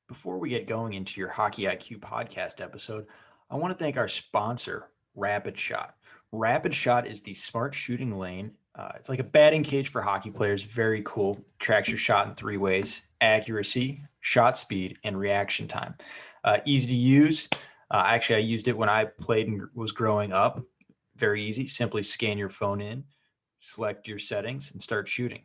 Before we get going into your Hockey IQ podcast episode, I want to thank our sponsor, Rapid Shot. Rapid Shot is the smart shooting lane. It's like a batting cage for hockey players. Very cool. Tracks your shot in three ways: accuracy, shot speed, and reaction time. Easy to use. Actually, I used it when I played and was growing up. Very easy. Simply scan your phone in, select your settings, and start shooting.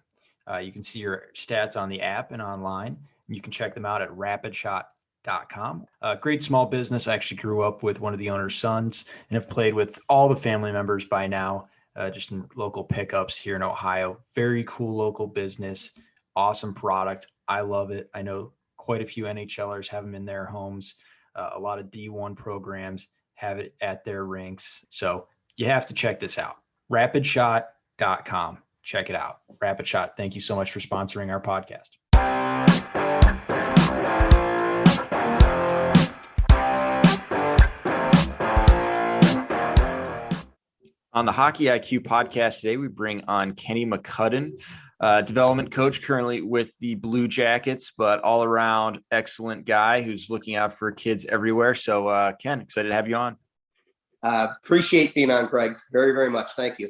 You can see your stats on the app and online. You can check them out at rapidshot.com. Great small business. I actually grew up with one of the owner's sons and have played with all the family members by now, just in local pickups here in Ohio. Very cool local business. Awesome product. I love it. I know quite a few NHLers have them in their homes. A lot of D1 programs have it at their rinks. So you have to check this out. Rapidshot.com. Check it out. Rapid Shot, thank you so much for sponsoring our podcast. On the Hockey IQ podcast today, we bring on Kenny McCudden, development coach currently with the Blue Jackets, but all around excellent guy who's looking out for kids everywhere. So Ken, excited to have you on. Appreciate being on, Greg. Very, very much. Thank you.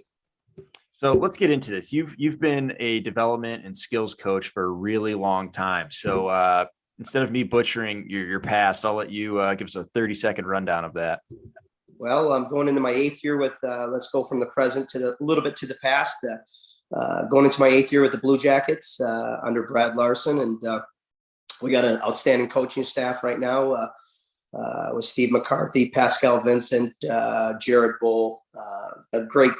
So let's get into this. You've been a development and skills coach for a really long time. So instead of me butchering your past, I'll let you give us a 30-second rundown of that. Well, I'm going into my 8th year with, let's go from the present to a little bit to the past. Going into my 8th year with the Blue Jackets under Brad Larson. And we got an outstanding coaching staff right now with Steve McCarthy, Pascal Vincent, Jared Bull, a great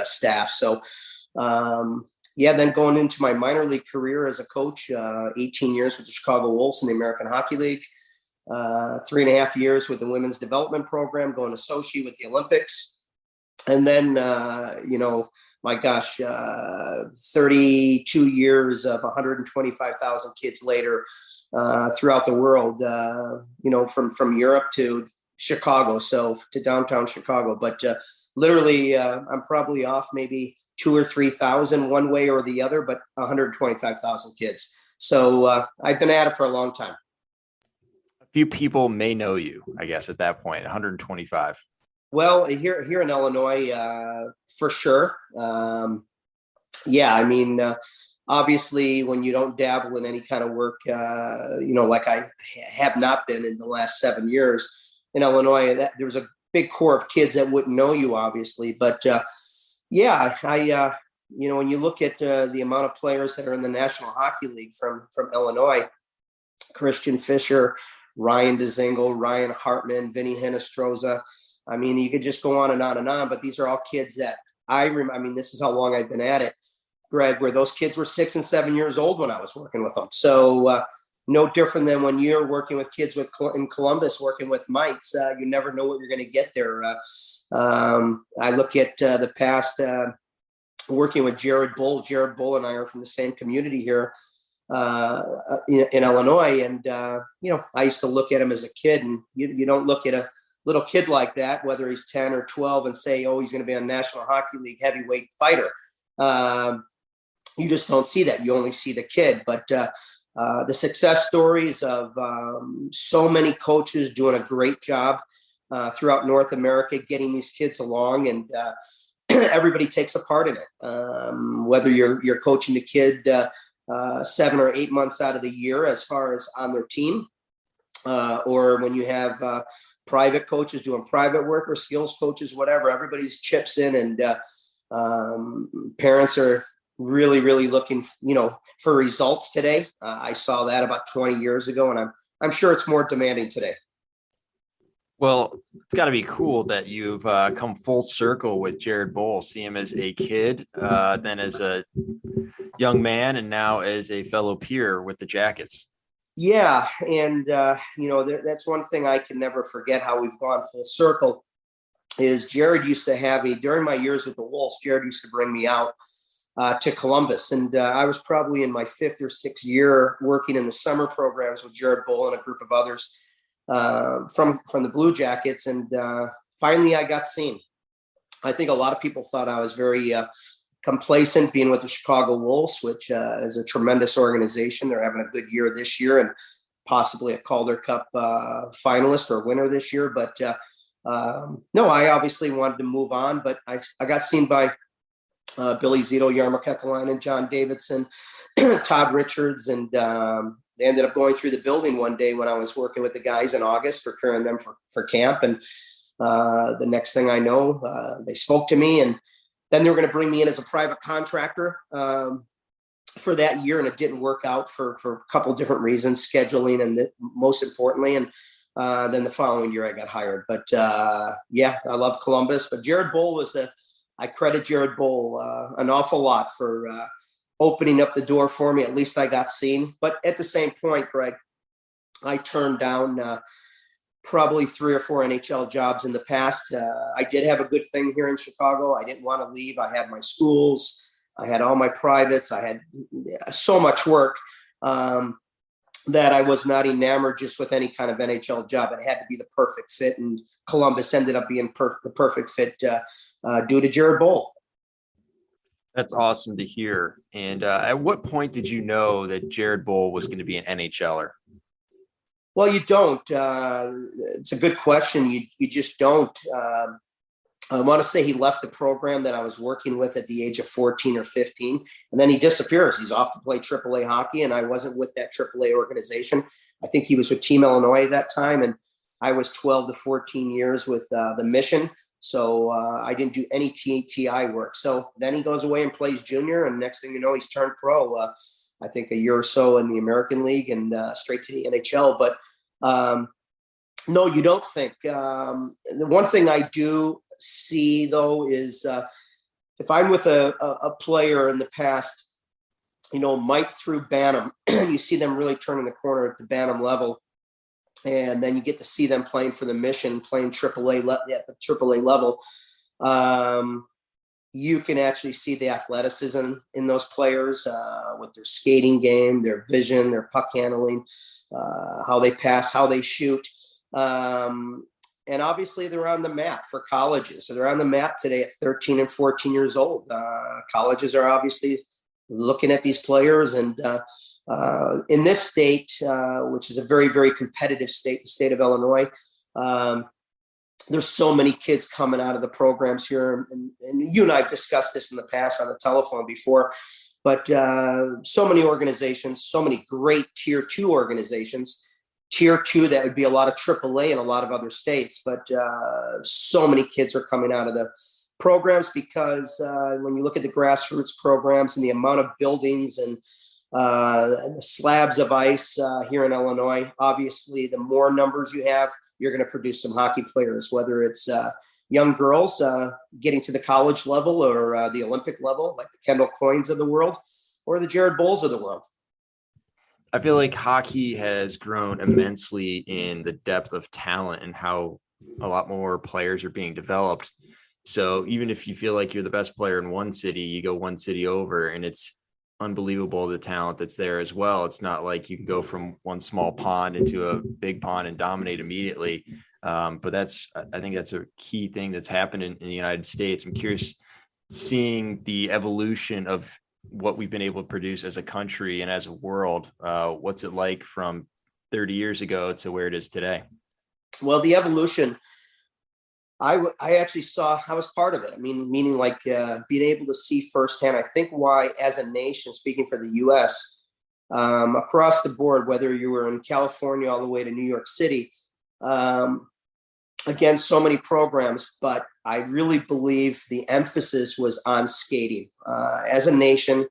staff. So, then going into my minor league career as a coach, 18 years with the Chicago Wolves in the American Hockey League, 3.5 years with the women's development program, going associate with the Olympics. And then, 32 years of 125,000 kids later, throughout the world, from Europe to Chicago, so to downtown Chicago. But literally, I'm probably off maybe 2,000 or 3,000 one way or the other, but 125,000 kids. So I've been at it for a long time. A few people may know you, I guess, at that point, 125. Well, here in Illinois, for sure. Obviously, when you don't dabble in any kind of work, like I have not been in the last 7 years in Illinois, there was a big core of kids that wouldn't know you, obviously. But when you look at the amount of players that are in the National Hockey League from Illinois, Christian Fisher, Ryan Dzingel, Ryan Hartman, Vinny Hinostroza. I mean, you could just go on and on and on. But these are all kids that this is how long I've been at it, Greg, where those kids were 6 and 7 years old when I was working with them. So no different than when you're working with kids in Columbus, working with mites. You never know what you're going to get there. I look at the past working with Jared Bull. Jared Bull and I are from the same community here in Illinois. And, I used to look at him as a kid, and you don't look at a little kid like that, whether he's 10 or 12, and say, oh, he's going to be a National Hockey League heavyweight fighter. You just don't see that. You only see the kid. But the success stories of so many coaches doing a great job throughout North America, getting these kids along, and everybody takes a part in it. Whether you're coaching the kid 7 or 8 months out of the year as far as on their team, or when you have private coaches doing private work, or skills coaches, whatever, everybody's chips in, and parents are really, really looking, for results today. I saw that about 20 years ago, and I'm sure it's more demanding today. Well, it's got to be cool that you've come full circle with Jared Bull. See him as a kid, then as a young man, and now as a fellow peer with the Jackets. Yeah, and that's one thing I can never forget, how we've gone full circle. Is Jared used to have me during my years with the Wolves. Jared used to bring me out to Columbus, and I was probably in my 5th or 6th year working in the summer programs with Jared Bull and a group of others from the Blue Jackets, and finally I got seen. I think a lot of people thought I was very complacent being with the Chicago Wolves, which is a tremendous organization. They're having a good year this year, and possibly a Calder Cup finalist or winner this year. But no, I obviously wanted to move on, but I got seen by Billy Zito, Jarmo Kekalainen, John Davidson, Todd Richards, and they ended up going through the building one day when I was working with the guys in August, preparing them for camp. And the next thing I know, they spoke to me, and then they were going to bring me in as a private contractor for that year, and it didn't work out for a couple of different reasons, scheduling, and most importantly. And then the following year I got hired. But yeah, I love Columbus. But Jared Boll I credit Jared Boll an awful lot for opening up the door for me. At least I got seen. But at the same point, Greg, I turned down probably 3 or 4 NHL jobs in the past. I did have a good thing here in Chicago. I didn't want to leave. I had my schools. I had all my privates. I had so much work that I was not enamored just with any kind of NHL job. It had to be the perfect fit, and Columbus ended up being the perfect fit due to Jared Boll. That's awesome to hear. And at what point did you know that Jared Boll was going to be an NHLer? Well, you don't. It's a good question. You just don't. I want to say he left the program that I was working with at the age of 14 or 15, and then he disappears. He's off to play AAA hockey, and I wasn't with that AAA organization. I think he was with Team Illinois at that time, and I was 12 to 14 years with the Mission. So I didn't do any TI work. So then he goes away and plays junior, and next thing you know, he's turned pro. I think a year or so in the American League and straight to the NHL. But no, you don't think. The one thing I do see, though, is if I'm with a player in the past, Mike through Bantam, you see them really turning the corner at the Bantam level. And then you get to see them playing for the Mission, playing AAA at the AAA level. You can actually see the athleticism in those players with their skating game, their vision, their puck handling, how they pass, how they shoot. And obviously they're on the map for colleges. So they're on the map today at 13 and 14 years old. Colleges are obviously looking at these players, and in this state, which is a very, very competitive state, the state of Illinois, there's so many kids coming out of the programs here. And you and I have discussed this in the past on the telephone before, but so many organizations, so many great tier 2 organizations, tier 2 that would be a lot of AAA in a lot of other states. But so many kids are coming out of the programs because when you look at the grassroots programs and the amount of buildings and the slabs of ice here in Illinois, obviously the more numbers you have, you're going to produce some hockey players, whether it's young girls getting to the college level or the Olympic level, like the Kendall Coynes of the world or the Jared Bolls of the world. I feel like hockey has grown immensely in the depth of talent and how a lot more players are being developed. So even if you feel like you're the best player in one city, you go one city over and it's unbelievable the talent that's there as well. It's not like you can go from one small pond into a big pond and dominate immediately. But I think that's a key thing that's happened in the United States. I'm curious seeing the evolution of what we've been able to produce as a country and as a world. What's it like from 30 years ago to where it is today? Well, the evolution, I actually saw, I was part of it. I mean, meaning like being able to see firsthand, I think why as a nation, speaking for the US, across the board, whether you were in California all the way to New York City, again, so many programs, but I really believe the emphasis was on skating. As a nation,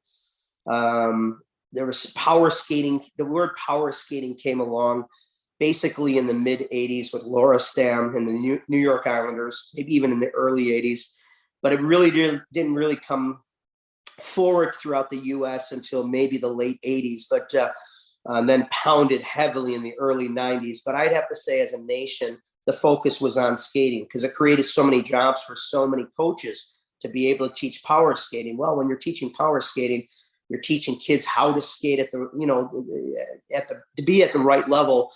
there was power skating. The word power skating came along basically in the mid 80s with Laura Stam and the New York Islanders, maybe even in the early 80s, but it really didn't really come forward throughout the US until maybe the late 80s, but then pounded heavily in the early 90s. But I'd have to say as a nation, the focus was on skating because it created so many jobs for so many coaches to be able to teach power skating. Well, when you're teaching power skating, you're teaching kids how to skate at the, to be at the right level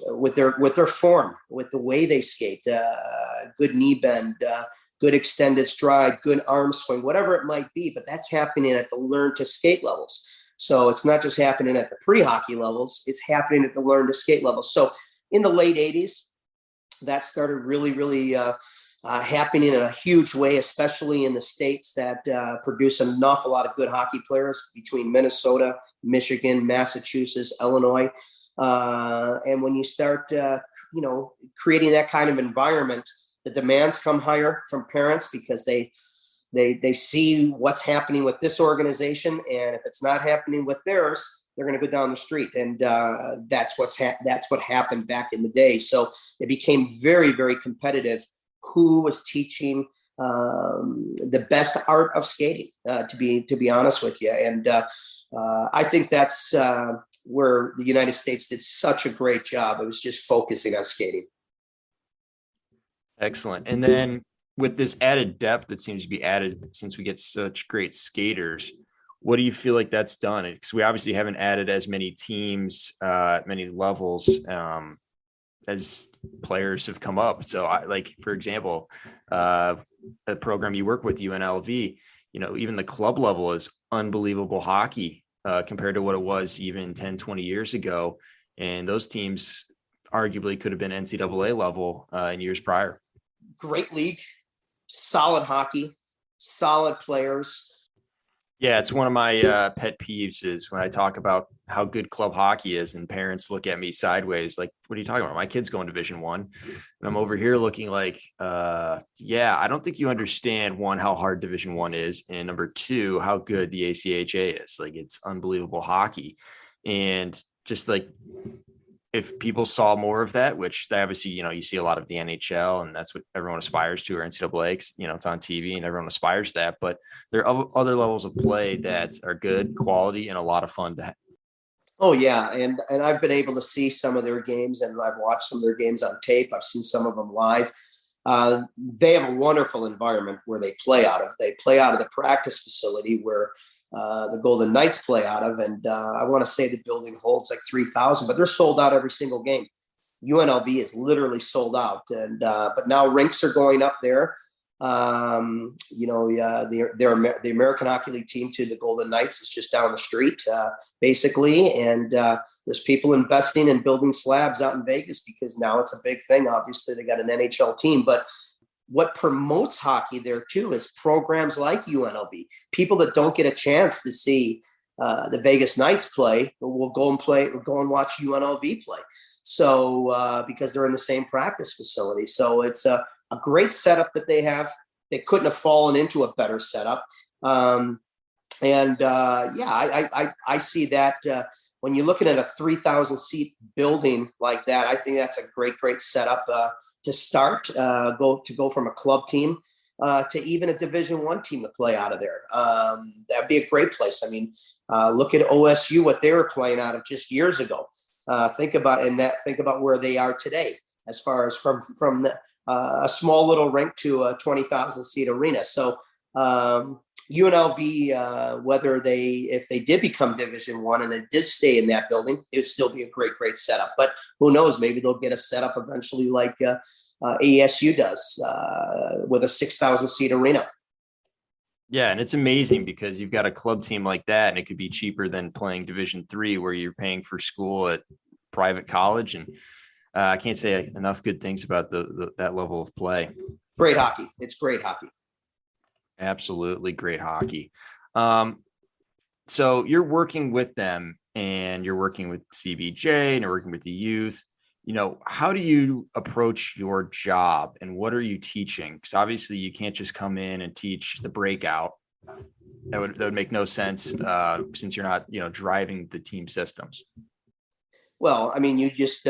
with their form, with the way they skate, good knee bend, good extended stride, good arm swing, whatever it might be. But that's happening at the learn to skate levels. So it's not just happening at the pre-hockey levels, it's happening at the learn to skate levels. So in the late 80s, that started really happening in a huge way, especially in the states that produce an awful lot of good hockey players between Minnesota, Michigan, Massachusetts, Illinois. And when you start, creating that kind of environment, the demands come higher from parents because they see what's happening with this organization, and if it's not happening with theirs, they're going to go down the street. And that's what happened back in the day. So it became very, very competitive. Who was teaching the best art of skating? To be honest with you, and I think that's where the United States did such a great job. It was just focusing on skating. Excellent. And then with this added depth that seems to be added since we get such great skaters, what do you feel like that's done? Because we obviously haven't added as many teams, many levels as players have come up. So for example, a program you work with, UNLV, even the club level is unbelievable hockey compared to what it was even 10, 20 years ago. And those teams arguably could have been NCAA level in years prior. Great league, solid hockey, solid players. Yeah, it's one of my pet peeves is when I talk about how good club hockey is and parents look at me sideways like, what are you talking about? My kid's going Division I. And I'm over here looking like, yeah, I don't think you understand, one, how hard Division I is, and number two, how good the ACHA is. Like, it's unbelievable hockey. And just like, if people saw more of that, which they obviously, you see a lot of the NHL, and that's what everyone aspires to, or NCAA, it's on TV and everyone aspires to that, but there are other levels of play that are good quality and a lot of fun to have. Oh yeah. And I've been able to see some of their games, and I've watched some of their games on tape. I've seen some of them live. They have a wonderful environment where they play out of. They play out of the practice facility where the Golden Knights play out of. And I want to say the building holds like 3,000, but they're sold out every single game. UNLV is literally sold out. And but now rinks are going up there. The American Hockey League team to the Golden Knights is just down the street, basically. And there's people investing in building slabs out in Vegas because now it's a big thing. Obviously, they got an NHL team, but what promotes hockey there too is programs like UNLV. People that don't get a chance to see the Vegas Knights play will go and watch UNLV play. So because they're in the same practice facility, so it's a great setup that they have. They couldn't have fallen into a better setup. I see that when you're looking at a 3,000 seat building like that, I think that's a great setup to start, go from a club team to even a Division I team to play out of there. That'd be a great place. I mean, look at OSU, what they were playing out of just years ago. Think about where they are today, as far as from a small little rink to a 20,000 seat arena. So UNLV, if they did become Division I and it did stay in that building, it would still be a great setup. But who knows? Maybe they'll get a setup eventually like ASU does with a 6,000 seat arena. Yeah, and it's amazing because you've got a club team like that, and it could be cheaper than playing Division III, where you're paying for school at private college. And I can't say enough good things about that level of play. Great hockey. It's great hockey. Absolutely great hockey. So you're working with them, and you're working with CBJ, and you're working with the youth. How do you approach your job, and what are you teaching? Because obviously you can't just come in and teach the breakout. That would make no sense since you're not, driving the team systems. Well, I mean, you just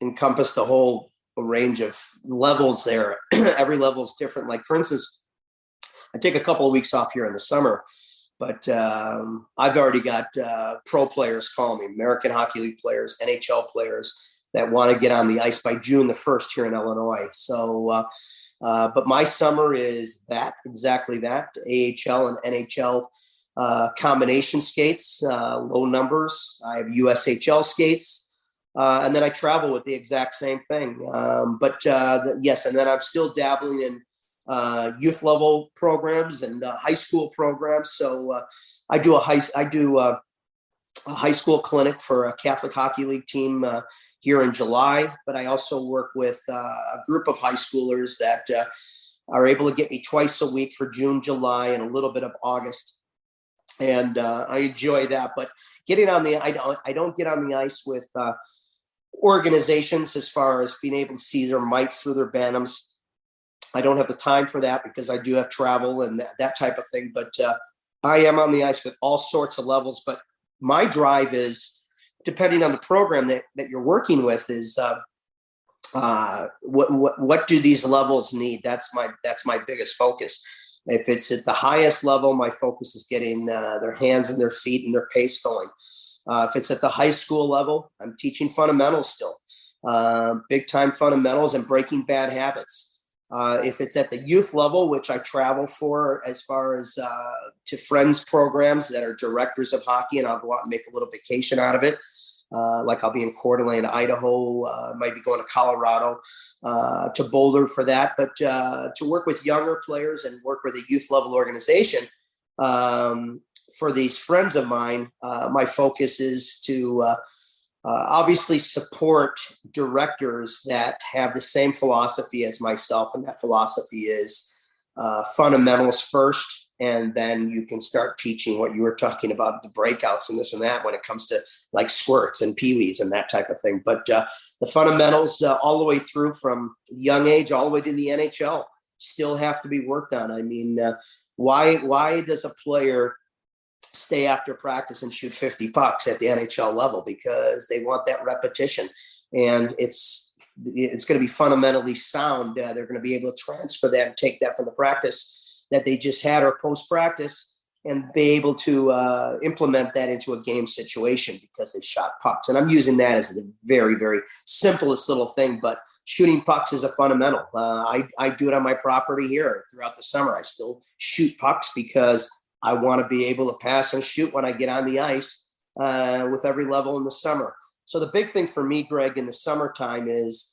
encompass the whole range of levels there. Every level is different. Like, for instance, I take a couple of weeks off here in the summer, but I've already got pro players calling me, American Hockey League players, NHL players that want to get on the ice by June the 1st here in Illinois. So, but my summer is exactly that, AHL and NHL combination skates, low numbers. I have USHL skates. And then I travel with the exact same thing. Yes, and then I'm still dabbling in youth level programs and high school programs. So I do a high school clinic for a Catholic Hockey League team here in July, but I also work with a group of high schoolers that are able to get me twice a week for June, July, and a little bit of August. And I enjoy that. But getting on the, I don't get on the ice with organizations as far as being able to see their mites through their bantams. I don't have the time for that because I do have travel and that type of thing. But I am on the ice with all sorts of levels. But my drive is, depending on the program that you're working with, is what do these levels need? That's my biggest focus. If it's at the highest level, my focus is getting their hands and their feet and their pace going. If it's at the high school level, I'm teaching fundamentals still, big time fundamentals and breaking bad habits. If it's at the youth level, which I travel for as far as to friends programs that are directors of hockey, and I'll go out and make a little vacation out of it. Like I'll be in Coeur d'Alene, Idaho, might be going to Colorado, to Boulder for that. But to work with younger players and work with a youth level organization, for these friends of mine, my focus is to obviously support directors that have the same philosophy as myself. And that philosophy is fundamentals first. And then you can start teaching what you were talking about, the breakouts and this and that, when it comes to like squirts and peewees and that type of thing. But the fundamentals all the way through from young age all the way to the NHL still have to be worked on. I mean, why does a player stay after practice and shoot 50 pucks at the NHL level? Because they want that repetition, and it's going to be fundamentally sound. They're going to be able to transfer that and take that from the practice that they just had or post-practice and be able to implement that into a game situation because they shot pucks. And I'm using that as the very, very simplest little thing, but shooting pucks is a fundamental. I do it on my property here throughout the summer. I still shoot pucks because I want to be able to pass and shoot when I get on the ice with every level in the summer. So the big thing for me, Greg, in the summertime is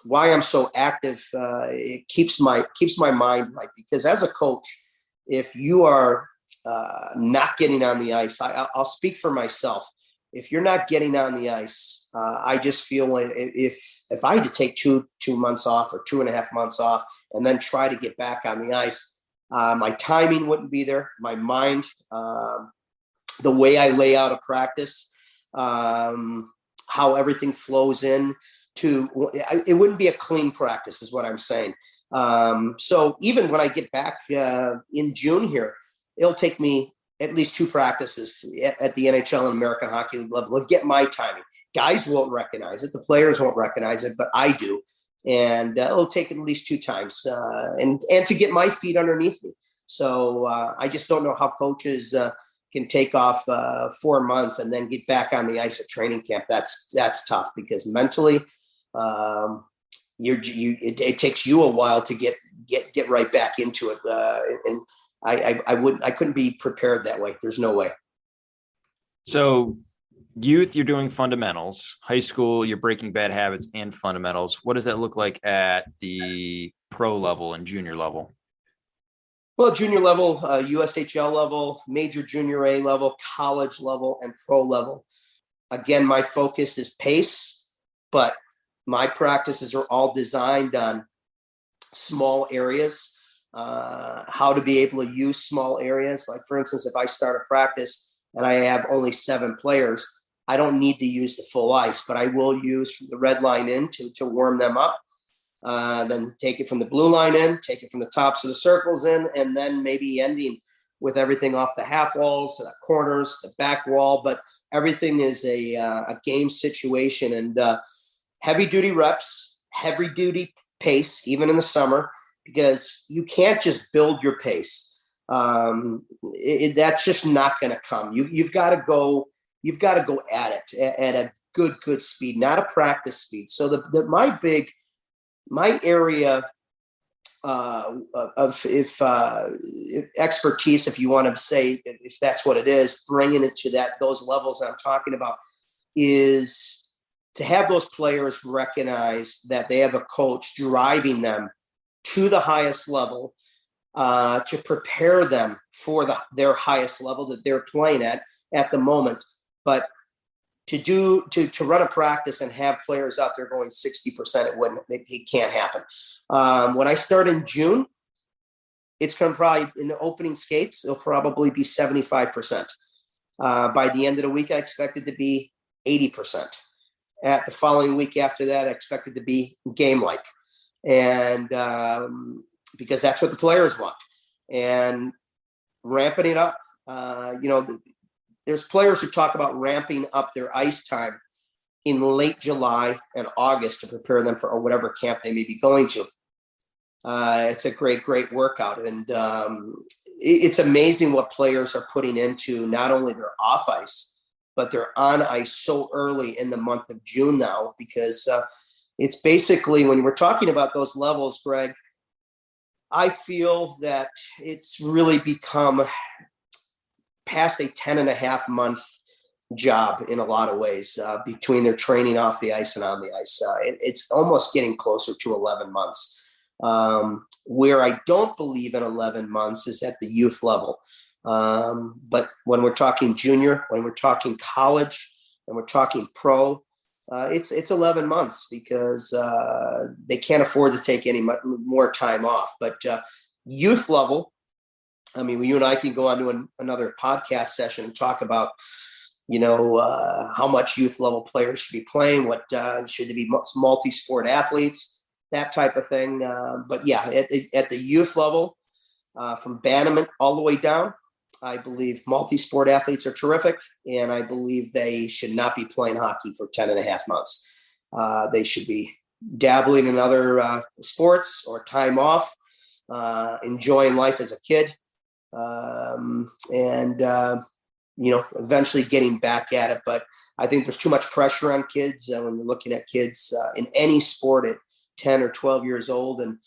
why I'm so active. It keeps my mind right, because as a coach, if you are not getting on the ice, I'll speak for myself. If you're not getting on the ice, I just feel like if I had to take two months off or 2.5 months off and then try to get back on the ice, my timing wouldn't be there. My mind, the way I lay out a practice, how everything flows in it wouldn't be a clean practice is what I'm saying. So even when I get back in June here, it'll take me at least 2 practices at the NHL and American Hockey League level to get my timing. Guys won't recognize it. The players won't recognize it, but I do. And it'll take at least 2 times and to get my feet underneath me. So I just don't know how coaches can take off 4 months and then get back on the ice at training camp. That's tough because mentally, it takes you a while to get right back into it. And I couldn't be prepared that way. There's no way. So youth, you're doing fundamentals. High school, you're breaking bad habits and fundamentals. What does that look like at the pro level and junior level? Well, junior level, USHL level, major junior A level, college level, and pro level. Again, my focus is pace, but my practices are all designed on small areas, how to be able to use small areas. Like, for instance, if I start a practice and I have only 7 players, I don't need to use the full ice, but I will use the red line in to warm them up. Then take it from the blue line in, take it from the tops of the circles in, and then maybe ending with everything off the half walls, the corners, the back wall. But everything is a game situation, and heavy duty reps, heavy duty pace, even in the summer, because you can't just build your pace. That's just not going to come. You've got to go at it at a good speed, not a practice speed. So my area of expertise, if you want to say, if that's what it is, bringing it to those levels I'm talking about, is to have those players recognize that they have a coach driving them to the highest level to prepare them for their highest level that they're playing at the moment. But to run a practice and have players out there going 60%, it can't happen. When I start in June, it's going to probably, in the opening skates, it'll probably be 75%. By the end of the week, I expect it to be 80%. At the following week after that, I expect it to be game-like. And because that's what the players want. And ramping it up, there's players who talk about ramping up their ice time in late July and August to prepare them for whatever camp they may be going to. It's a great workout. And it's amazing what players are putting into not only their off ice, but they're on ice so early in the month of June now, because it's basically, when we're talking about those levels, Greg, I feel that it's really become past a 10.5-month job in a lot of ways between their training off the ice and on the ice. It's almost getting closer to 11 months. Where I don't believe in 11 months is at the youth level. But when we're talking junior, when we're talking college, and we're talking pro, it's 11 months because they can't afford to take any more time off. But youth level, I mean, you and I can go on to another podcast session and talk about, how much youth level players should be playing, what should be multi-sport athletes, that type of thing. But yeah, at the youth level, from bantamment all the way down, I believe multi-sport athletes are terrific, and I believe they should not be playing hockey for 10.5 months. They should be dabbling in other sports or time off, enjoying life as a kid, eventually getting back at it. But I think there's too much pressure on kids when you're looking at kids in any sport at 10 or 12 years old, and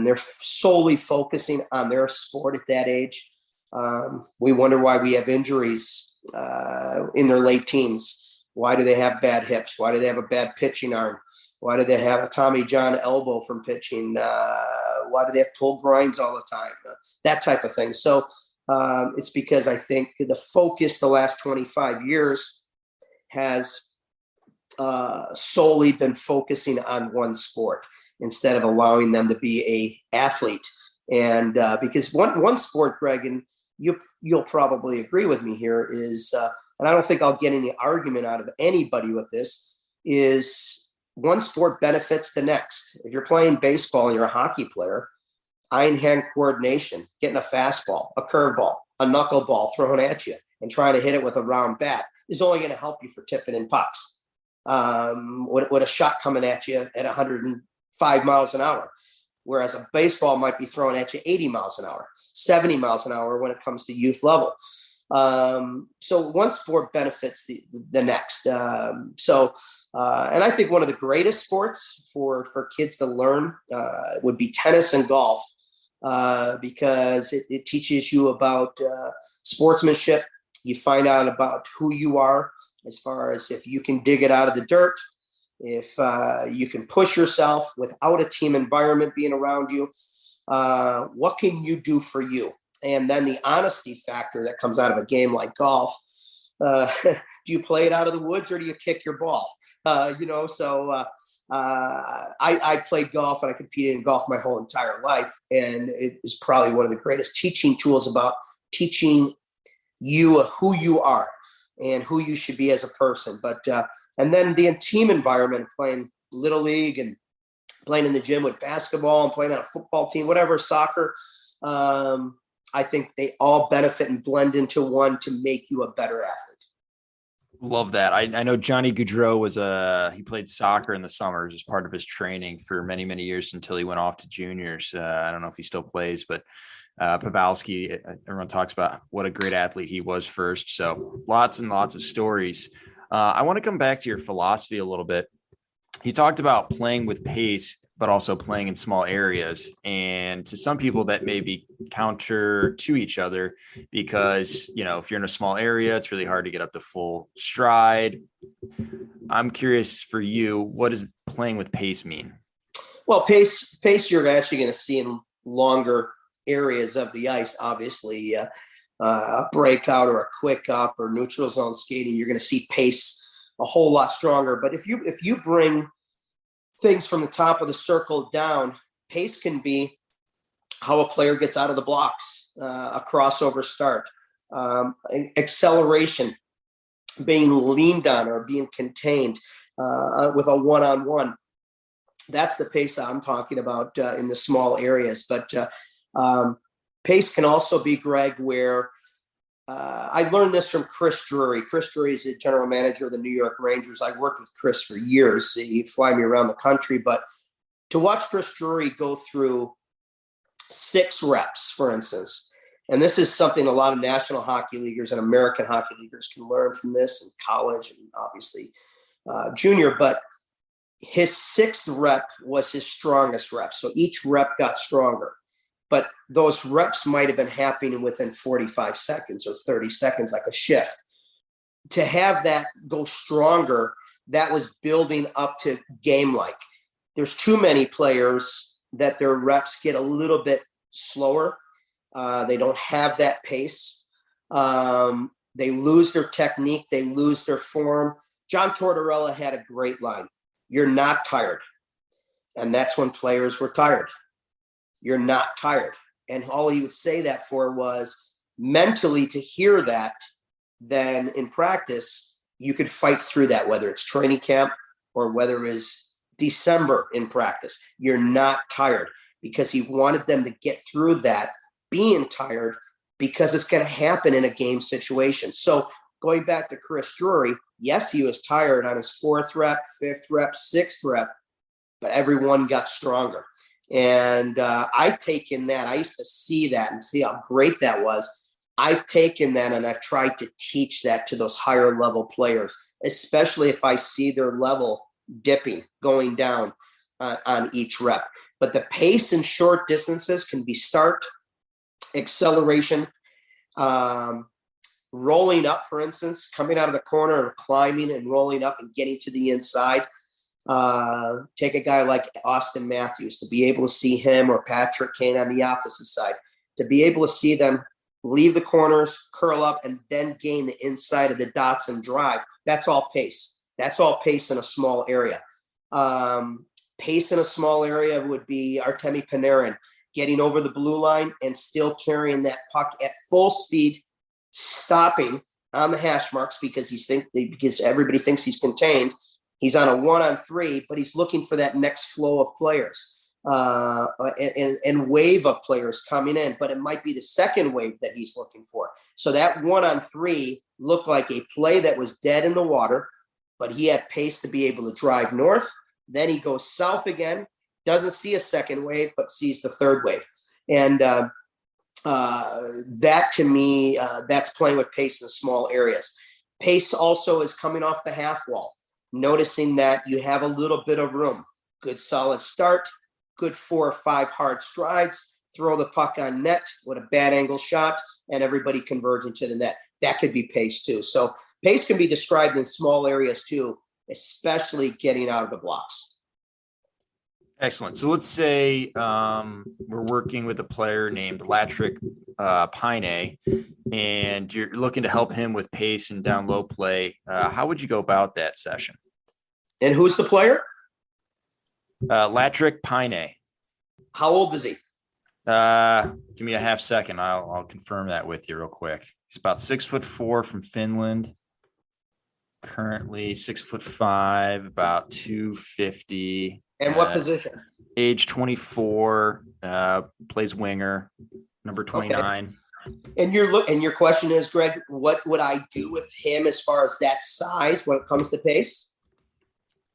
they're solely focusing on their sport at that age. We wonder why we have injuries in their late teens. Why do they have bad hips? Why do they have a bad pitching arm? Why do they have a Tommy John elbow from pitching? Why do they have pulled groins all the time? That type of thing. So it's because I think the focus the last 25 years has solely been focusing on one sport instead of allowing them to be a athlete. And because one sport, Greg, and you'll probably agree with me here, is, and I don't think I'll get any argument out of anybody with this, is one sport benefits the next. If you're playing baseball and you're a hockey player, eye-hand coordination, getting a fastball, a curveball, a knuckleball thrown at you and trying to hit it with a round bat is only going to help you for tipping in pucks. With a shot coming at you at 105 miles an hour. Whereas a baseball might be thrown at you 80 miles an hour, 70 miles an hour when it comes to youth level. So one sport benefits the next. And I think one of the greatest sports for kids to learn would be tennis and golf, because it teaches you about sportsmanship. You find out about who you are, as far as if you can dig it out of the dirt, if you can push yourself without a team environment being around you. What can you do for you? And then the honesty factor that comes out of a game like golf. Do you play it out of the woods or do you kick your ball? I played golf and I competed in golf my whole entire life. And it is probably one of the greatest teaching tools about teaching you who you are and who you should be as a person. But and then the team environment, playing little league and playing in the gym with basketball and playing on a football team, whatever, soccer. I think they all benefit and blend into one to make you a better athlete. Love that. I know Johnny Gaudreau he played soccer in the summers as part of his training for many, many years until he went off to juniors. I don't know if he still plays, but Pavelski, everyone talks about what a great athlete he was first. So lots and lots of stories. I want to come back to your philosophy a little bit. You talked about playing with pace, but also playing in small areas. And to some people that may be counter to each other because, if you're in a small area, it's really hard to get up to full stride. I'm curious for you, what does playing with pace mean? Well, pace you're actually going to see in longer areas of the ice. Obviously, a breakout or a quick up or neutral zone skating, you're going to see pace a whole lot stronger. But if you bring things from the top of the circle down, pace can be how a player gets out of the blocks, a crossover start, acceleration, being leaned on or being contained with a one-on-one. That's the pace I'm talking about in the small areas. But pace can also be, Greg, where I learned this from Chris Drury. Chris Drury is the general manager of the New York Rangers. I worked with Chris for years. He'd fly me around the country. But to watch Chris Drury go through 6 reps, for instance, and this is something a lot of National Hockey Leaguers and American Hockey Leaguers can learn from this in college and obviously junior, but his 6th rep was his strongest rep. So each rep got stronger, but those reps might have been happening within 45 seconds or 30 seconds, like a shift. To have that go stronger, that was building up to game-like. There's too many players that their reps get a little bit slower. They don't have that pace. They lose their technique. They lose their form. John Tortorella had a great line. You're not tired. And that's when players were tired. You're not tired. And all he would say that for was mentally to hear that, then in practice, you could fight through that, whether it's training camp or whether it's December in practice. You're not tired, because he wanted them to get through that being tired, because it's going to happen in a game situation. So going back to Chris Drury, yes, he was tired on his 4th rep, 5th rep, 6th rep, but everyone got stronger. And I've taken that. I used to see that and see how great that was. I've taken that and I've tried to teach that to those higher level players, especially if I see their level dipping, going down on each rep. But the pace in short distances can be start, acceleration, rolling up, for instance, coming out of the corner and climbing and rolling up and getting to the inside. Take a guy like Austin Matthews, to be able to see him, or Patrick Kane on the opposite side, to be able to see them leave the corners, curl up, and then gain the inside of the dots and drive. That's all pace. That's all pace in a small area. Pace in a small area would be Artemi Panarin getting over the blue line and still carrying that puck at full speed, stopping on the hash marks because everybody thinks he's contained. He's on a 1-on-3, but he's looking for that next flow of players and wave of players coming in. But it might be the second wave that he's looking for. So that 1-on-3 looked like a play that was dead in the water, but he had pace to be able to drive north. Then he goes south again, doesn't see a second wave, but sees the third wave. And that, to me, that's playing with pace in small areas. Pace also is coming off the half wall, noticing that you have a little bit of room. Good solid start, good 4 or 5 hard strides, throw the puck on net with a bad angle shot, and everybody converging to the net. That could be pace too. So pace can be described in small areas too, especially getting out of the blocks. Excellent. So let's say we're working with a player named Latrick Pine, and you're looking to help him with pace and down low play. How would you go about that session? And who's the player? Latrick Pine. How old is he? Give me a half second. I'll confirm that with you real quick. He's about 6'4" from Finland. Currently 6'5", about 250. And what position? Age 24, plays winger, number 29. Okay. And your question is, Greg, what would I do with him as far as that size when it comes to pace?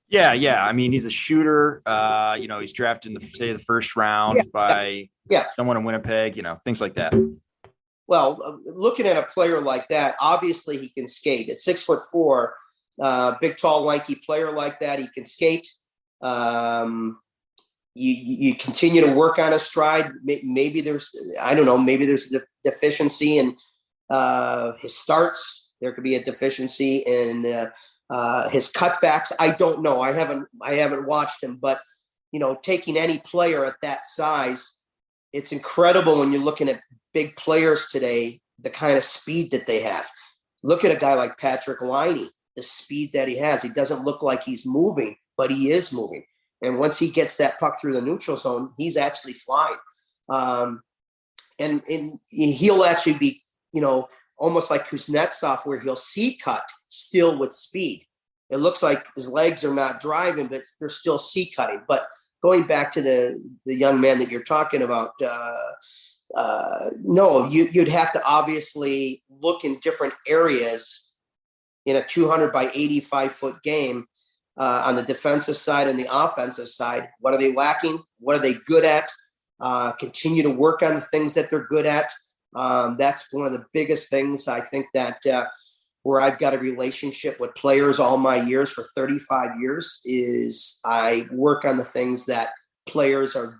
Yeah. I mean, he's a shooter. He's drafted in the first round by someone in Winnipeg. Things like that. Well, looking at a player like that, obviously he can skate. At 6'4", big, tall, lanky player like that, he can skate. You continue to work on a stride. Maybe there's a deficiency in his starts. There could be a deficiency in his cutbacks. I don't know. I haven't watched him, but taking any player at that size, it's incredible when you're looking at big players today, the kind of speed that they have. Look at a guy like Patrick Laine, the speed that he has. He doesn't look like he's moving, but he is moving. And once he gets that puck through the neutral zone, he's actually flying. And he'll actually be, almost like Kuznetsov, where he'll C-cut still with speed. It looks like his legs are not driving, but they're still C-cutting. But going back to the young man that you're talking about, no, you'd have to obviously look in different areas in a 200 by 85-foot game on the defensive side and the offensive side. What are they lacking? What are they good at? Continue to work on the things that they're good at. That's one of the biggest things I think that where I've got a relationship with players all my years for 35 years is I work on the things that players are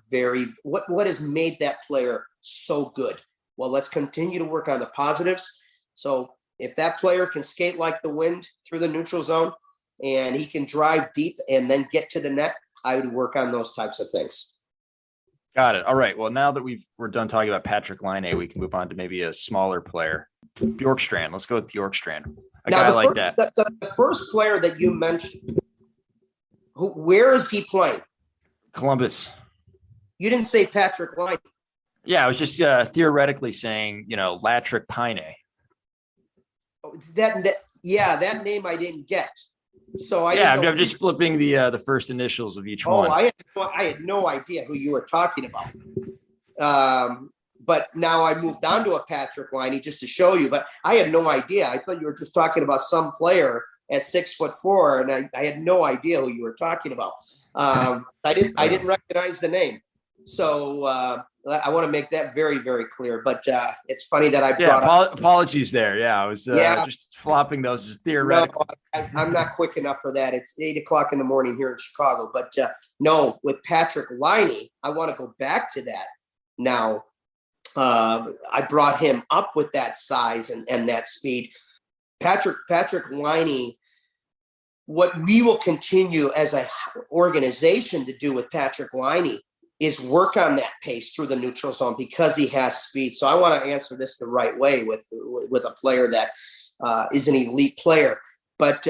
what has made that player so good. Well, let's continue to work on the positives. So if that player can skate like the wind through the neutral zone and he can drive deep and then get to the net, I would work on those types of things. Got it. All right. Well, now that we're done talking about Patrick Laine, we can move on to maybe a smaller player. It's Bjorkstrand. Let's go with Bjorkstrand. The first player that you mentioned, where is he playing? Columbus. You didn't say Patrick Laine. Yeah, I was just theoretically saying, Latrick Pine. That name I didn't get. So I'm just flipping the first initials of each one. I had no idea who you were talking about. But now I moved on to a Patrick Laine just to show you. But I had no idea. I thought you were just talking about some player at 6'4", and I had no idea who you were talking about. I didn't recognize the name. So I want to make that very, very clear. But it's funny that I brought up. Apologies there. Yeah, I was just flopping those as theoretical. No, I'm not quick enough for that. It's 8:00 in the morning here in Chicago. But no, with Patrick Laine, I want to go back to that. Now, I brought him up with that size and that speed. Patrick Laine, what we will continue as an organization to do with Patrick Laine is work on that pace through the neutral zone because he has speed. So I want to answer this the right way with a player that is an elite player. But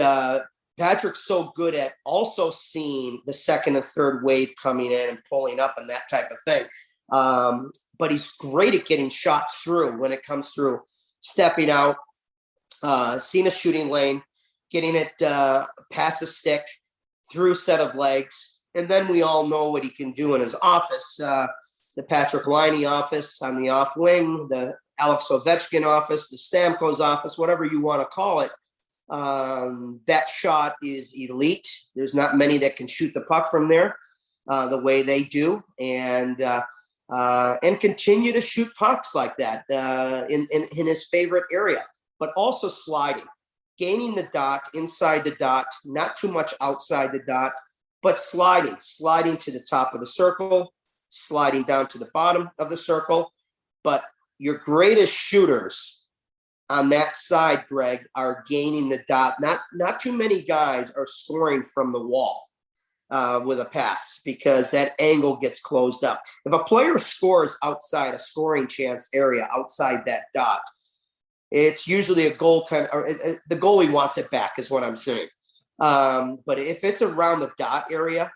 Patrick's so good at also seeing the second and third wave coming in and pulling up and that type of thing. But he's great at getting shots through when it comes through, stepping out, seeing a shooting lane, getting it past the stick, through a set of legs. And then we all know what he can do in his office, the Patrick Laine office on the off wing, the Alex Ovechkin office, the Stamkos office, whatever you want to call it. That shot is elite. There's not many that can shoot the puck from there the way they do. And continue to shoot pucks like that in his favorite area, but also sliding, gaining the dot, inside the dot, not too much outside the dot, but sliding to the top of the circle, sliding down to the bottom of the circle. But your greatest shooters on that side, Greg, are gaining the dot. Not too many guys are scoring from the wall with a pass because that angle gets closed up. If a player scores outside a scoring chance area, outside that dot, it's usually a goaltender, or the goalie wants it back is what I'm saying. But if it's around the dot area,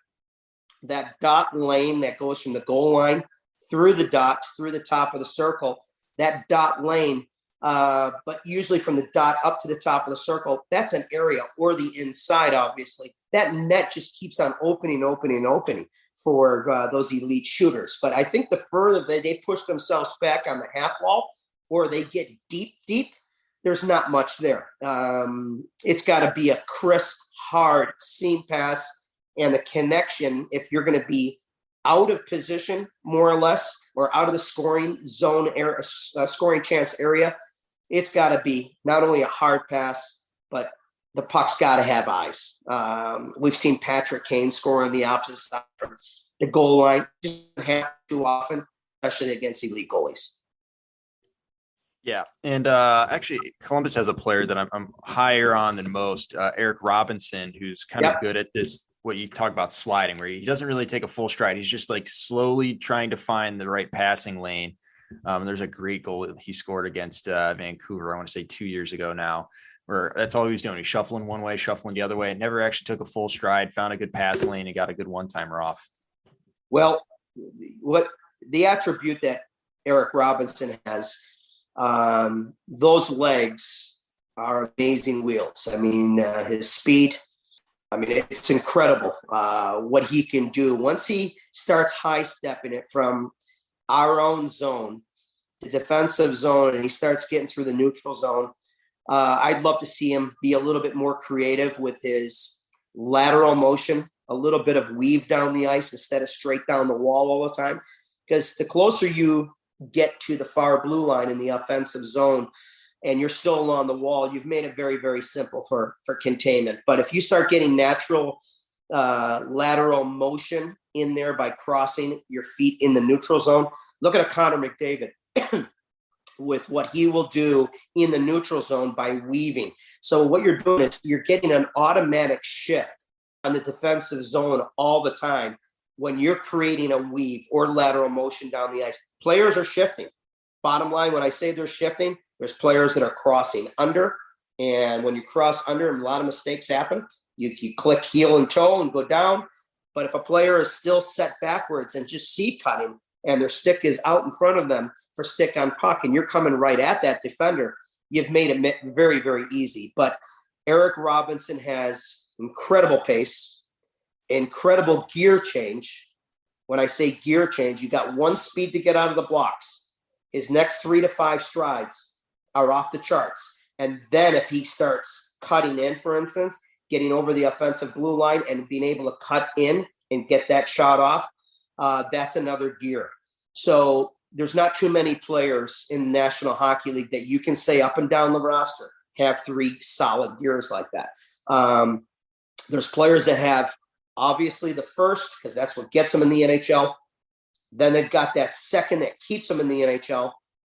that dot lane that goes from the goal line through the dot, through the top of the circle, that dot lane, but usually from the dot up to the top of the circle, that's an area, or the inside, obviously. That net just keeps on opening for those elite shooters. But I think the further they push themselves back on the half wall, or they get deep, there's not much there. It's got to be a crisp, hard seam pass, and the connection, if you're going to be out of position, more or less, or out of the scoring zone area, scoring chance area, it's got to be not only a hard pass, but the puck's got to have eyes. We've seen Patrick Kane score on the opposite side from the goal line. It doesn't happen too often, especially against elite goalies. Yeah, and actually, Columbus has a player that I'm higher on than most, Eric Robinson, who's kind of good at this what you talk about sliding, where he doesn't really take a full stride. He's just like slowly trying to find the right passing lane. There's a great goal he scored against Vancouver, I want to say 2 years ago now, where that's all he was doing. He's shuffling one way, shuffling the other way. It never actually took a full stride, found a good pass lane, and got a good one-timer off. Well, what the attribute that Eric Robinson has, those legs are amazing wheels. I mean, his speed, I mean, it's incredible what he can do. Once he starts high stepping it from our own zone, the defensive zone, and he starts getting through the neutral zone, I'd love to see him be a little bit more creative with his lateral motion, a little bit of weave down the ice instead of straight down the wall all the time. Because the closer you get to the far blue line in the offensive zone and you're still along the wall, you've made it very, very simple for containment. But if you start getting natural lateral motion in there by crossing your feet in the neutral zone, look at a Connor McDavid with what he will do in the neutral zone by weaving. So what you're doing is you're getting an automatic shift on the defensive zone all the time when you're creating a weave or lateral motion down the ice. Players are shifting. Bottom line, when I say they're shifting, there's players that are crossing under. And when you cross under, and a lot of mistakes happen, you click heel and toe and go down. But if a player is still set backwards and just seat cutting, and their stick is out in front of them for stick on puck, and you're coming right at that defender, you've made it very, very easy. But Eric Robinson has incredible pace, incredible gear change. When I say gear change, you got one speed to get out of the blocks. His next 3 to 5 strides are off the charts. And then if he starts cutting in, for instance, getting over the offensive blue line and being able to cut in and get that shot off, that's another gear. So there's not too many players in the National Hockey League that you can say up and down the roster have 3 solid gears like that. There's players that have obviously the first, because that's what gets them in the NHL. Then they've got that second that keeps them in the NHL.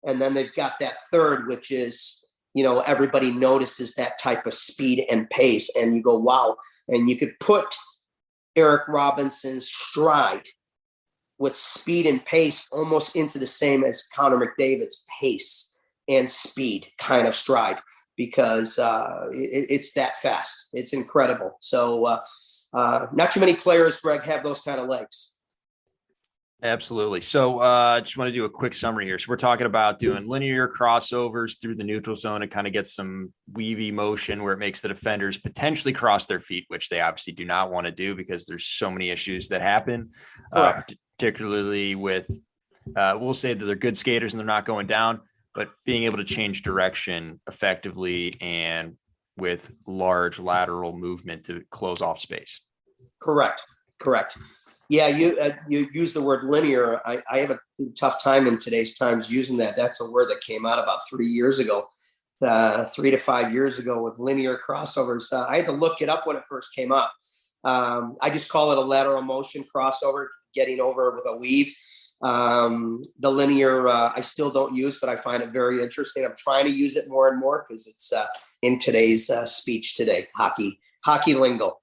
And then they've got that third, which is, everybody notices that type of speed and pace. And you go, wow. And you could put Eric Robinson's stride with speed and pace almost into the same as Connor McDavid's pace and speed kind of stride, because it's that fast. It's incredible. So not too many players, Greg, have those kind of legs. Absolutely. So just want to do a quick summary here. So we're talking about doing linear crossovers through the neutral zone and kind of get some weavy motion where it makes the defenders potentially cross their feet, which they obviously do not want to do because there's so many issues that happen, particularly with, we'll say that they're good skaters and they're not going down, but being able to change direction effectively and with large lateral movement to close off space. Correct. Yeah, you use the word linear. I have a tough time in today's times using that. That's a word that came out about 3 years ago, 3 to 5 years ago with linear crossovers. I had to look it up when it first came up. I just call it a lateral motion crossover, getting over with a weave. The linear I still don't use, but I find it very interesting. I'm trying to use it more and more because it's in today's speech today, hockey lingo.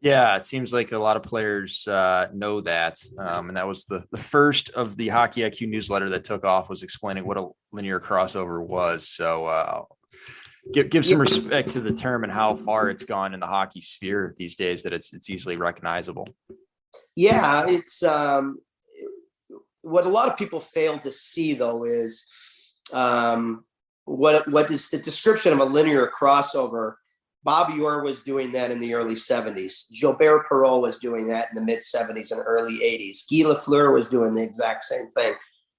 Yeah, it seems like a lot of players know that. And that was the first of the Hockey IQ newsletter that took off, was explaining what a linear crossover was. So give some respect to the term and how far it's gone in the hockey sphere these days, that it's easily recognizable. Yeah, it's what a lot of people fail to see, though, is what is the description of a linear crossover. Bobby Orr was doing that in the early 70s. Gilbert Perreault was doing that in the mid 70s and early 80s. Guy Lafleur was doing the exact same thing.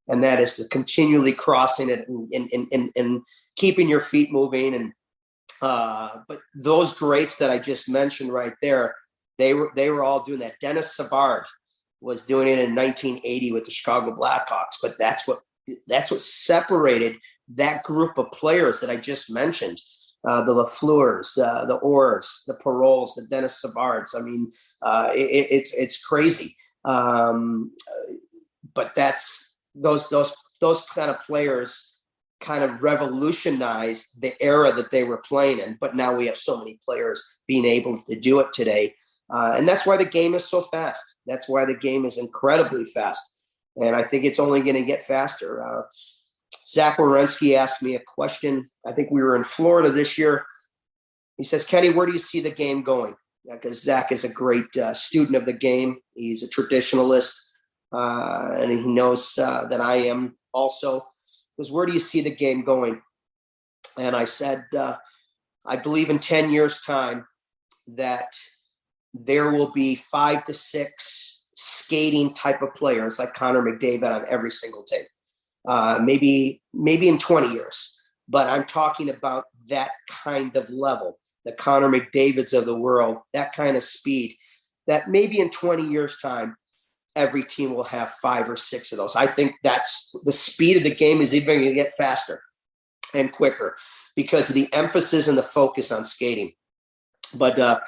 And that is to continually crossing it and keeping your feet moving. And but those greats that I just mentioned right there, they were all doing that. Dennis Savard was doing it in 1980 with the Chicago Blackhawks. But that's what separated that group of players that I just mentioned. The Lafleurs, the Orrs, the Perreaults, the Dennis Savards. I mean, it's crazy. But that's those kind of players kind of revolutionized the era that they were playing in. But now we have so many players being able to do it today. And that's why the game is so fast. That's why the game is incredibly fast. And I think it's only going to get faster. Zach Wierenski asked me a question. I think we were in Florida this year. He says, Kenny, where do you see the game going? Because Zach is a great student of the game. He's a traditionalist, and he knows that I am also. Because where do you see the game going? And I said, I believe in 10 years' time that there will be 5 to 6 skating type of players like Connor McDavid on every single team. Maybe in 20 years, but I'm talking about that kind of level, the Connor McDavids of the world, that kind of speed, that maybe in 20 years' time, every team will have 5 or 6 of those. I think that's the speed of the game is even going to get faster and quicker because of the emphasis and the focus on skating. But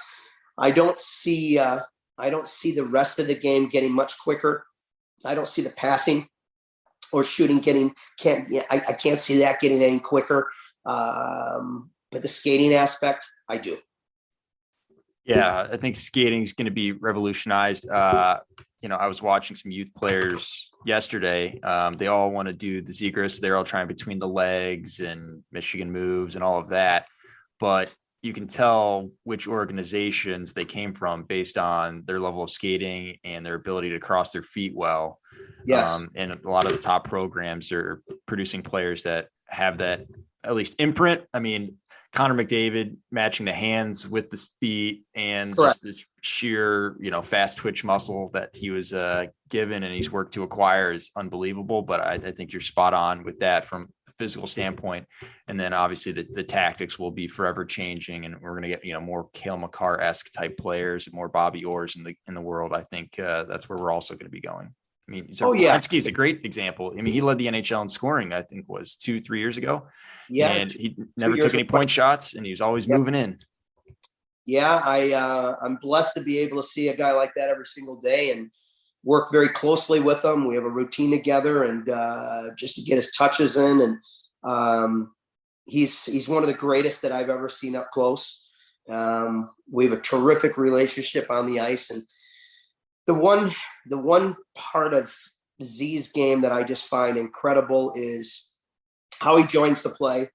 I don't see the rest of the game getting much quicker. I don't see the passing or shooting I can't see that getting any quicker. But the skating aspect, I do. Yeah, I think skating is going to be revolutionized. I was watching some youth players yesterday. They all want to do the Zegras. They're all trying between the legs and Michigan moves and all of that. But you can tell which organizations they came from based on their level of skating and their ability to cross their feet well. Yes. And a lot of the top programs are producing players that have that at least imprint. I mean, Connor McDavid matching the hands with the feet and Correct. just the sheer, fast twitch muscle that he was given and he's worked to acquire is unbelievable. But I think you're spot on with that from a physical standpoint. And then obviously the tactics will be forever changing, and we're going to get, more Cale Makar-esque type players, more Bobby Orrs in the world. I think that's where we're also going to be going. I mean, Gretzky is a great example. I mean, he led the NHL in scoring, I think was 2-3 years ago. Yeah. And he never took any point shots, and he was always moving in. Yeah. I'm blessed to be able to see a guy like that every single day and work very closely with him. We have a routine together and just to get his touches in. And he's one of the greatest that I've ever seen up close. We have a terrific relationship on the ice. And the one part of Z's game that I just find incredible is how he joins the play,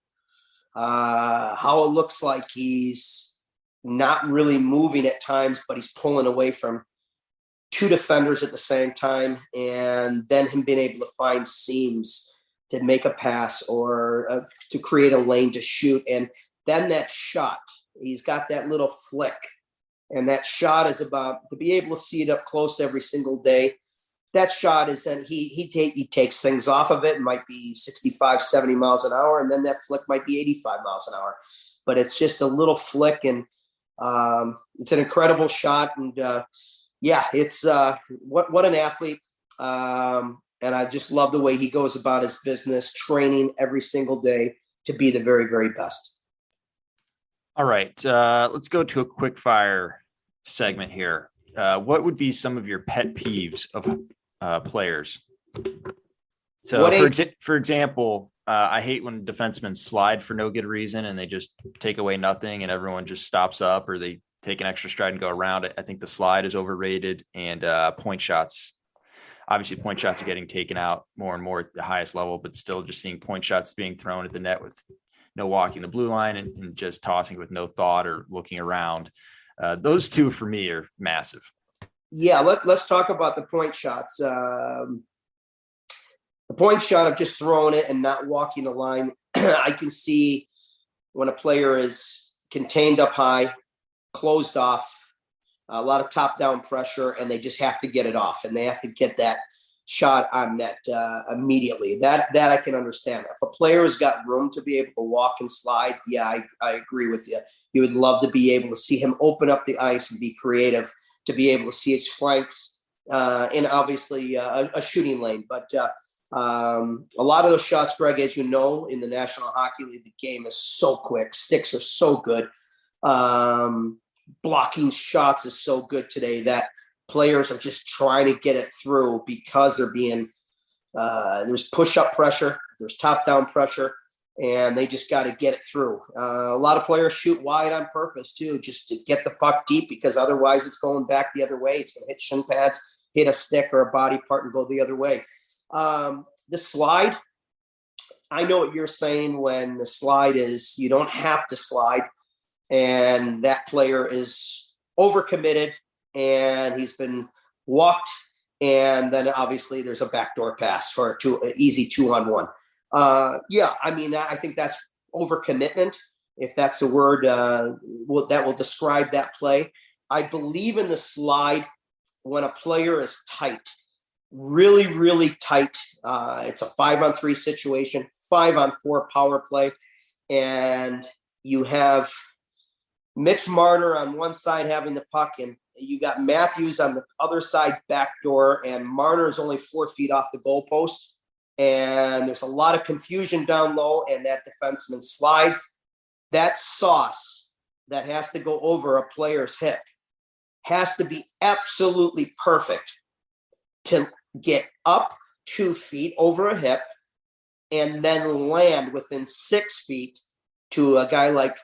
how it looks like he's not really moving at times, but he's pulling away from 2 defenders at the same time, and then him being able to find seams to make a pass or to create a lane to shoot. And then that shot, he's got that little flick. And that shot is about to be able to see it up close every single day. That shot is, and he takes things off of it. It might be 65, 70 miles an hour. And then that flick might be 85 miles an hour, but it's just a little flick. And it's an incredible shot. And it's what an athlete. And I just love the way he goes about his business, training every single day to be the very, very best. All right. Let's go to a quick fire segment here. What would be some of your pet peeves of players? So for example, I hate when defensemen slide for no good reason and they just take away nothing and everyone just stops up, or they take an extra stride and go around it. I think the slide is overrated, and point shots. Obviously, point shots are getting taken out more and more at the highest level, but still just seeing point shots being thrown at the net with no walking the blue line and just tossing with no thought or looking around. Those two for me are massive. Yeah, let's talk about the point shots. The point shot of just throwing it and not walking the line. I can see when a player is contained up high, closed off, a lot of top-down pressure, and they just have to get it off, and they have to get that shot on net immediately. That I can understand. If a player has got room to be able to walk and slide, yeah, I agree with you. You would love to be able to see him open up the ice and be creative, to be able to see his flanks and obviously a shooting lane. But a lot of those shots, Greg, as you know, in the National Hockey League, the game is so quick. Sticks are so good. Blocking shots is so good today that players are just trying to get it through because they're being there's push-up pressure, there's top-down pressure, and they just got to get it through. A lot of players shoot wide on purpose too, just to get the puck deep, because otherwise it's going back the other way. It's going to hit shin pads, hit a stick or a body part, and go the other way. The slide, I know what you're saying when the slide is, you don't have to slide, and that player is overcommitted and he's been walked, and then obviously there's a backdoor pass for an easy 2-on-1. I think that's overcommitment, if that's a word that will describe that play. I believe in the slide when a player is tight, really, really tight. It's a 5-on-3 situation, 5-on-4 power play, and you have Mitch Marner on one side having the puck, and you got Matthews on the other side backdoor, and Marner is only 4 feet off the goalpost. And there's a lot of confusion down low, and that defenseman slides. That sauce that has to go over a player's hip has to be absolutely perfect to get up 2 feet over a hip and then land within 6 feet to a guy like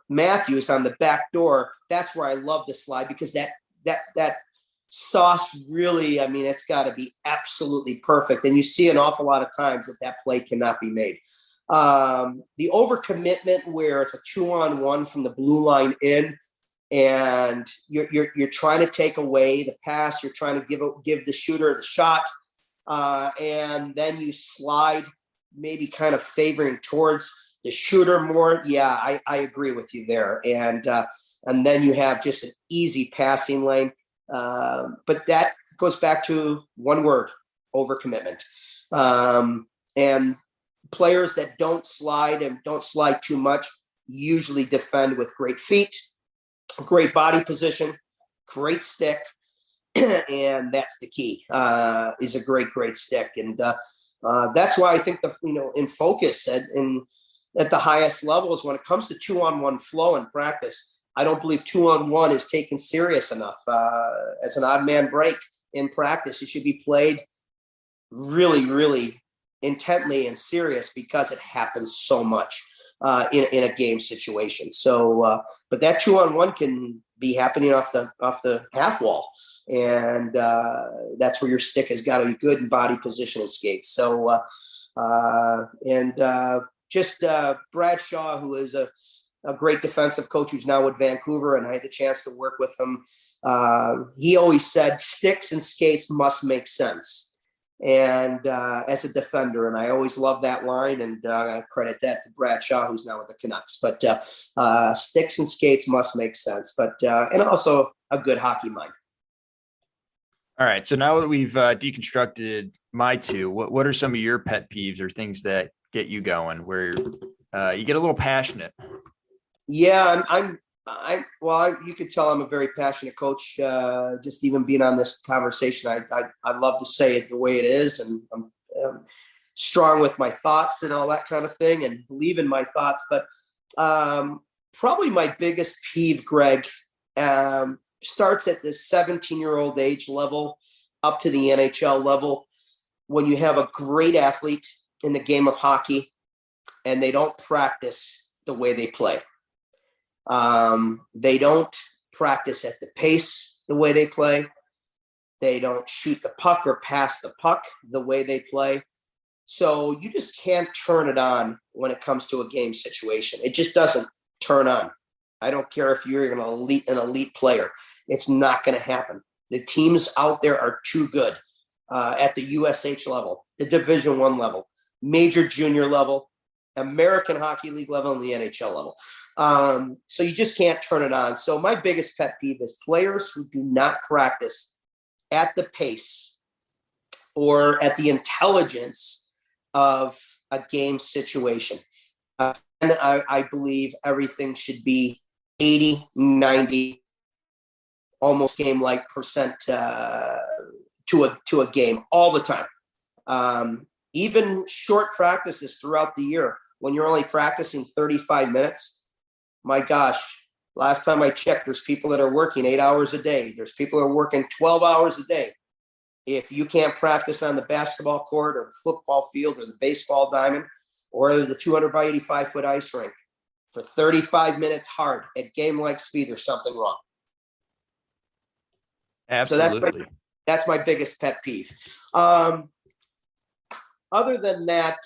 Matthews on the back door. That's where I love the slide, because that sauce really, I mean, it's got to be absolutely perfect. And you see an awful lot of times that play cannot be made. The overcommitment where it's a 2-on-1 from the blue line in, and you're trying to take away the pass, you're trying to give the shooter the shot, and then you slide, maybe kind of favoring towards the shooter more. Yeah, I agree with you there. And then you have just an easy passing lane. But that goes back to one word: overcommitment. And players that don't slide and don't slide too much usually defend with great feet, great body position, great stick. And that's the key, is a great stick. And that's why I think in focus at the highest levels, when it comes to 2-on-1 flow in practice, I don't believe 2-on-1 is taken serious enough. As an odd man break in practice, it should be played really, really intently and serious, because it happens so much in a game situation. So, but that 2-on-1 can be happening off the half wall, and that's where your stick has got to be good in body position and skates. So, just Bradshaw, who is a great defensive coach who's now with Vancouver, and I had the chance to work with him. He always said sticks and skates must make sense. And as a defender, and I always love that line, and I credit that to Bradshaw, who's now with the Canucks. But sticks and skates must make sense, but and also a good hockey mind. All right. So now that we've deconstructed my two, what are some of your pet peeves or things that get you going, where you get a little passionate? Yeah, you could tell I'm a very passionate coach. Just even being on this conversation, I love to say it the way it is, and I'm strong with my thoughts and all that kind of thing, and believe in my thoughts. But probably my biggest peeve, Greg, starts at the 17-year-old age level up to the NHL level, when you have a great athlete in the game of hockey and they don't practice the way they play. They don't practice at the pace the way they play. They don't shoot the puck or pass the puck the way they play. So you just can't turn it on when it comes to a game situation. It just doesn't turn on. I don't care if you're an elite player. It's not going to happen. The teams out there are too good at the USH level, the Division I level, major junior level, American Hockey League level, and the NHL level. So you just can't turn it on. So my biggest pet peeve is players who do not practice at the pace or at the intelligence of a game situation. And I believe everything should be 80, 90, almost game-like percent to a game all the time. Even short practices throughout the year, when you're only practicing 35 minutes, my gosh, last time I checked, there's people that are working 8 hours a day. There's people that are working 12 hours a day. If you can't practice on the basketball court or the football field or the baseball diamond, or the 200 by 85 foot ice rink for 35 minutes hard at game like speed, there's something wrong. Absolutely. So that's my biggest pet peeve. Other than that,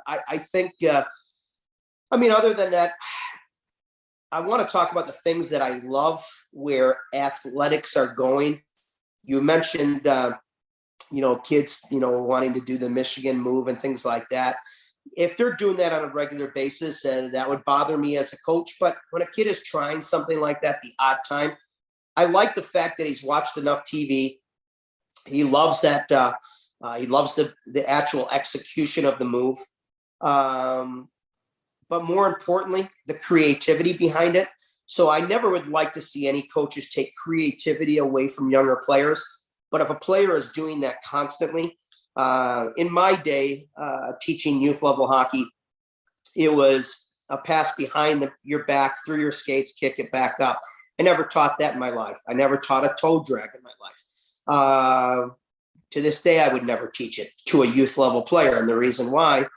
I think, other than that, I want to talk about the things that I love where athletics are going. You mentioned, kids, wanting to do the Michigan move and things like that. If they're doing that on a regular basis, that would bother me as a coach. But when a kid is trying something like that, the odd time, I like the fact that he's watched enough TV. He loves that. He loves the actual execution of the move. But more importantly, the creativity behind it. So I never would like to see any coaches take creativity away from younger players. But if a player is doing that constantly, in my day, teaching youth level hockey, it was a pass behind your back, through your skates, kick it back up. I never taught that in my life. I never taught a toe drag in my life. To this day, I would never teach it to a youth level player. And the reason why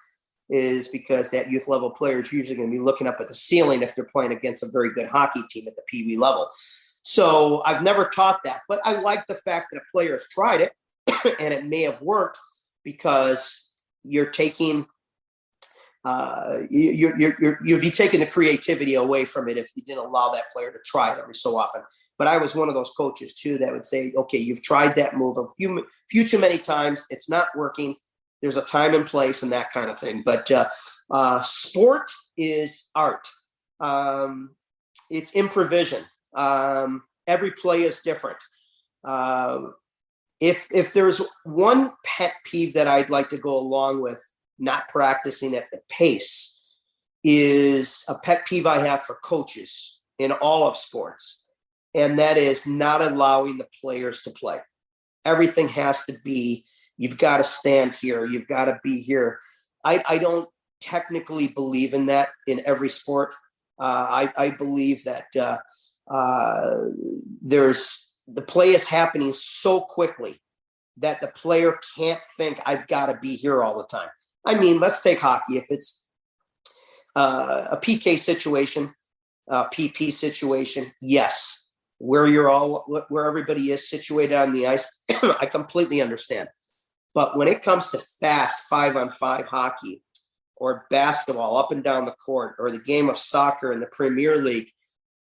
is because that youth level player is usually going to be looking up at the ceiling if they're playing against a very good hockey team at the Pee Wee level. So I've never taught that, but I like the fact that a player has tried it and it may have worked because you're taking you'd be taking the creativity away from it if you didn't allow that player to try it every so often. But I was one of those coaches too that would say, okay, you've tried that move a few too many times. It's not working. There's a time and place and that kind of thing. But sport is art. It's improvisation. Every play is different. If there's one pet peeve that I'd like to go along with not practicing at the pace, is a pet peeve I have for coaches in all of sports. And that is not allowing the players to play. Everything has to be, you've got to stand here. You've got to be here. I don't technically believe in that in every sport. I believe that the play is happening so quickly that the player can't think, I've got to be here all the time. I mean, let's take hockey. If it's a PK situation, a PP situation, yes. Where everybody is situated on the ice, I completely understand. But when it comes to fast 5-on-5 hockey or basketball up and down the court or the game of soccer in the Premier League,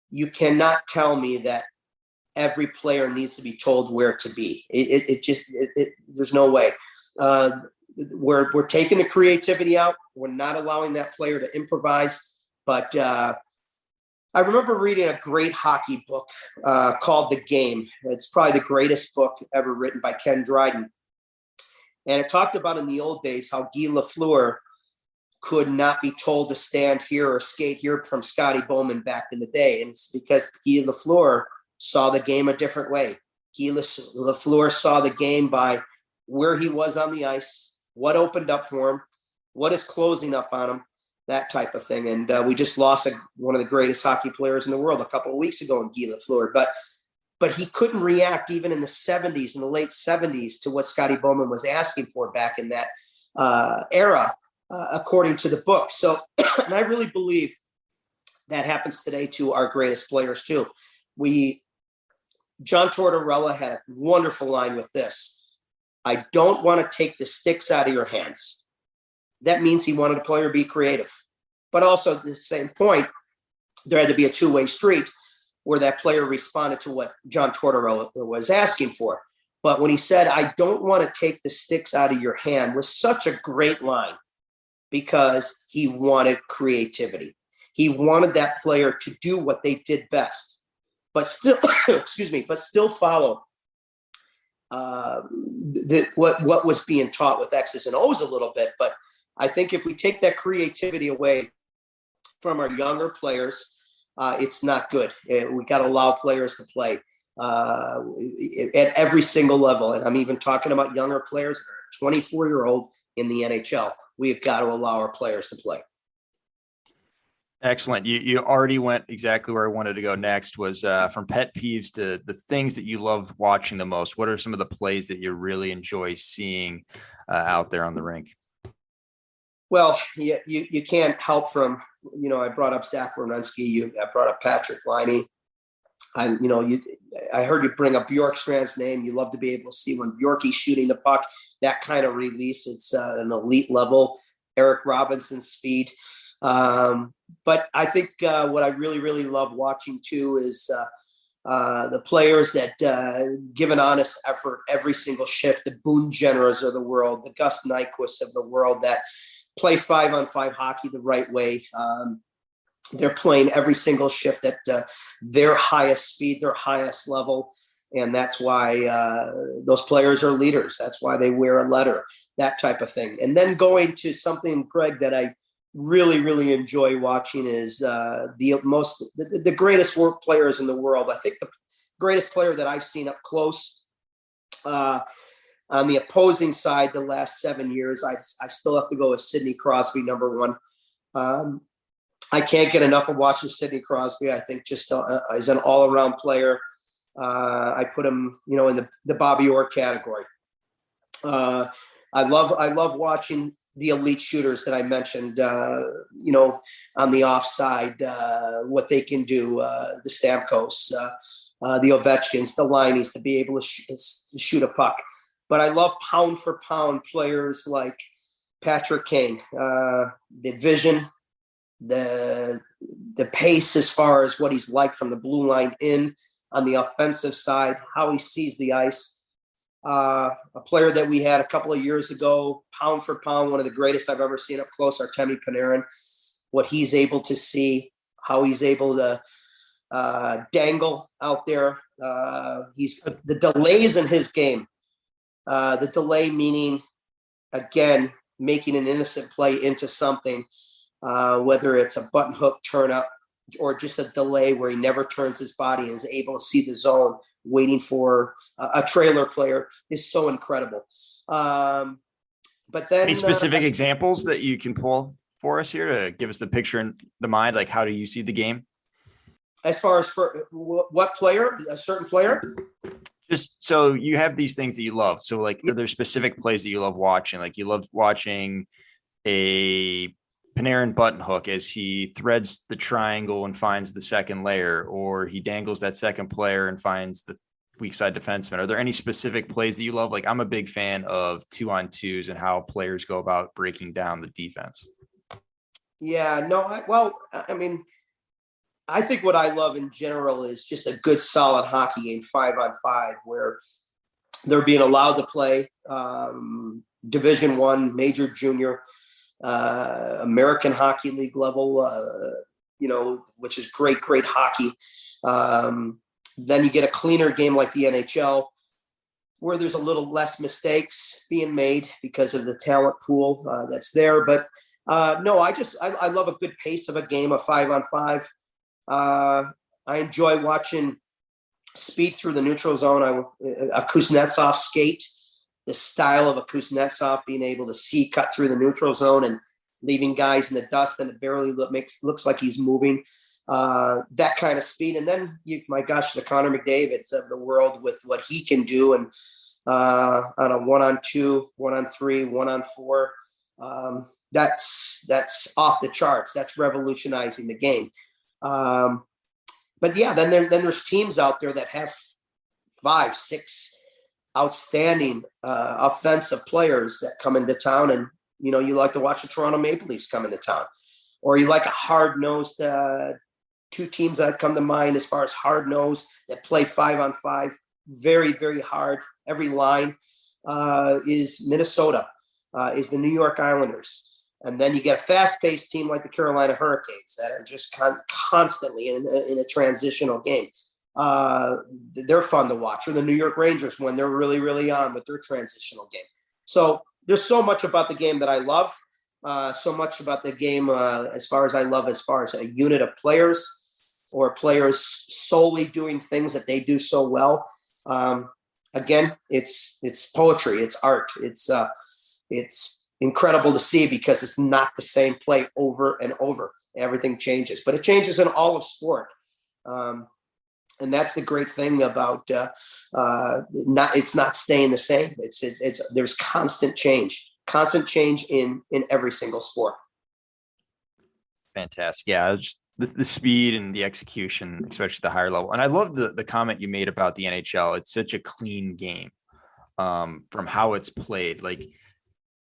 you cannot tell me that every player needs to be told where to be. There's no way. We're taking the creativity out. We're not allowing that player to improvise. But I remember reading a great hockey book called The Game. It's probably the greatest book ever written by Ken Dryden. And it talked about in the old days how Guy Lafleur could not be told to stand here or skate here from Scotty Bowman back in the day. And it's because Guy Lafleur saw the game a different way. Guy Lafleur saw the game by where he was on the ice, what opened up for him, what is closing up on him, that type of thing. And we just lost one of the greatest hockey players in the world a couple of weeks ago in Guy Lafleur. But he couldn't react even in the 70s, in the late 70s, to what Scotty Bowman was asking for back in that era, according to the book. So, and I really believe that happens today to our greatest players too. John Tortorella had a wonderful line with this. I don't want to take the sticks out of your hands. That means he wanted a player to be creative. But also at the same point, there had to be a two-way street where that player responded to what John Tortorella was asking for. But when he said, I don't want to take the sticks out of your hand, was such a great line because he wanted creativity. He wanted that player to do what they did best, but still, but still follow what was being taught with X's and O's a little bit. But I think if we take that creativity away from our younger players, it's not good. We got to allow players to play at every single level. And I'm even talking about younger players that are 24-year-old in the NHL. We've got to allow our players to play. Excellent. You already went exactly where I wanted to go next, was from pet peeves to the things that you love watching the most. What are some of the plays that you really enjoy seeing out there on the rink? Well, you can't help from, I brought up Zach Werenski, I brought up Patrick Liney. I heard you bring up Bjorkstrand's name. You love to be able to see when Bjorky's shooting the puck, that kind of release. It's an elite level. Eric Robinson's speed. But I think what I really, really love watching too is the players that give an honest effort every single shift, the Boone Generers of the world, the Gus Nyquist of the world that play 5-on-5 hockey the right way. They're playing every single shift at their highest speed, their highest level. And that's why those players are leaders. That's why they wear a letter, that type of thing. And then going to something, Greg, that I really, really enjoy watching is the greatest work players in the world. I think the greatest player that I've seen up close on the opposing side the last 7 years, I still have to go with Sidney Crosby, number one. I can't get enough of watching Sidney Crosby. I think just as an all-around player. I put him, in the Bobby Orr category. I love watching the elite shooters that I mentioned, on the offside, what they can do, the Stamkos, the Ovechkins, the Lineys, to be able to shoot a puck. But I love pound for pound players like Patrick Kane, the vision, the pace as far as what he's like from the blue line in on the offensive side, how he sees the ice. A player that we had a couple of years ago, pound for pound, one of the greatest I've ever seen up close, Artemi Panarin, what he's able to see, how he's able to dangle out there. He's the delays in his game. The delay meaning, again, making an innocent play into something, whether it's a button hook turn up or just a delay where he never turns his body and is able to see the zone waiting for a trailer player, is so incredible. But then any specific examples that you can pull for us here to give us the picture in the mind? Like, how do you see the game? As far as for what player, a certain player? Just so you have these things that you love. So like, are there specific plays that you love watching? Like you love watching a Panarin button hook as he threads the triangle and finds the second layer, or he dangles that second player and finds the weak side defenseman. Are there any specific plays that you love? Like, I'm a big fan of 2-on-2s and how players go about breaking down the defense. Yeah, no, I think what I love in general is just a good, solid hockey game, 5-on-5, where they're being allowed to play Division I, major, junior, American Hockey League level, which is great hockey. Then you get a cleaner game like the NHL, where there's a little less mistakes being made because of the talent pool that's there. But no, I love a good pace of a game of 5-on-5. I enjoy watching speed through the neutral zone. A Kuznetsov skate, the style of a Kuznetsov, being able to see cut through the neutral zone and leaving guys in the dust, and it barely looks like he's moving. That kind of speed. And then, my gosh, the Connor McDavids of the world with what he can do, and on a 1-on-2, 1-on-3, 1-on-4. That's off the charts. That's revolutionizing the game. But yeah, then there's teams out there that have 5, 6 outstanding offensive players that come into town, and you like to watch the Toronto Maple Leafs come into town, or you like a hard-nosed. Two teams that come to mind as far as hard-nosed that play 5-on-5, very, very hard. Every line is Minnesota, is the New York Islanders. And then you get a fast-paced team like the Carolina Hurricanes that are just constantly in a transitional game. They're fun to watch. Or the New York Rangers when they're really, really on with their transitional game. So there's so much about the game that I love, so much about the game as far as a unit of players or players solely doing things that they do so well. Again, it's poetry, it's art. It's incredible to see because it's not the same play over and over. Everything changes, but it changes in all of sport. And that's the great thing about it's not staying the same. It's there's constant change constant change in every single sport. Fantastic. Yeah, just the speed and the execution, especially the higher level. And I love the comment you made about the NHL. It's such a clean game from how it's played. Like,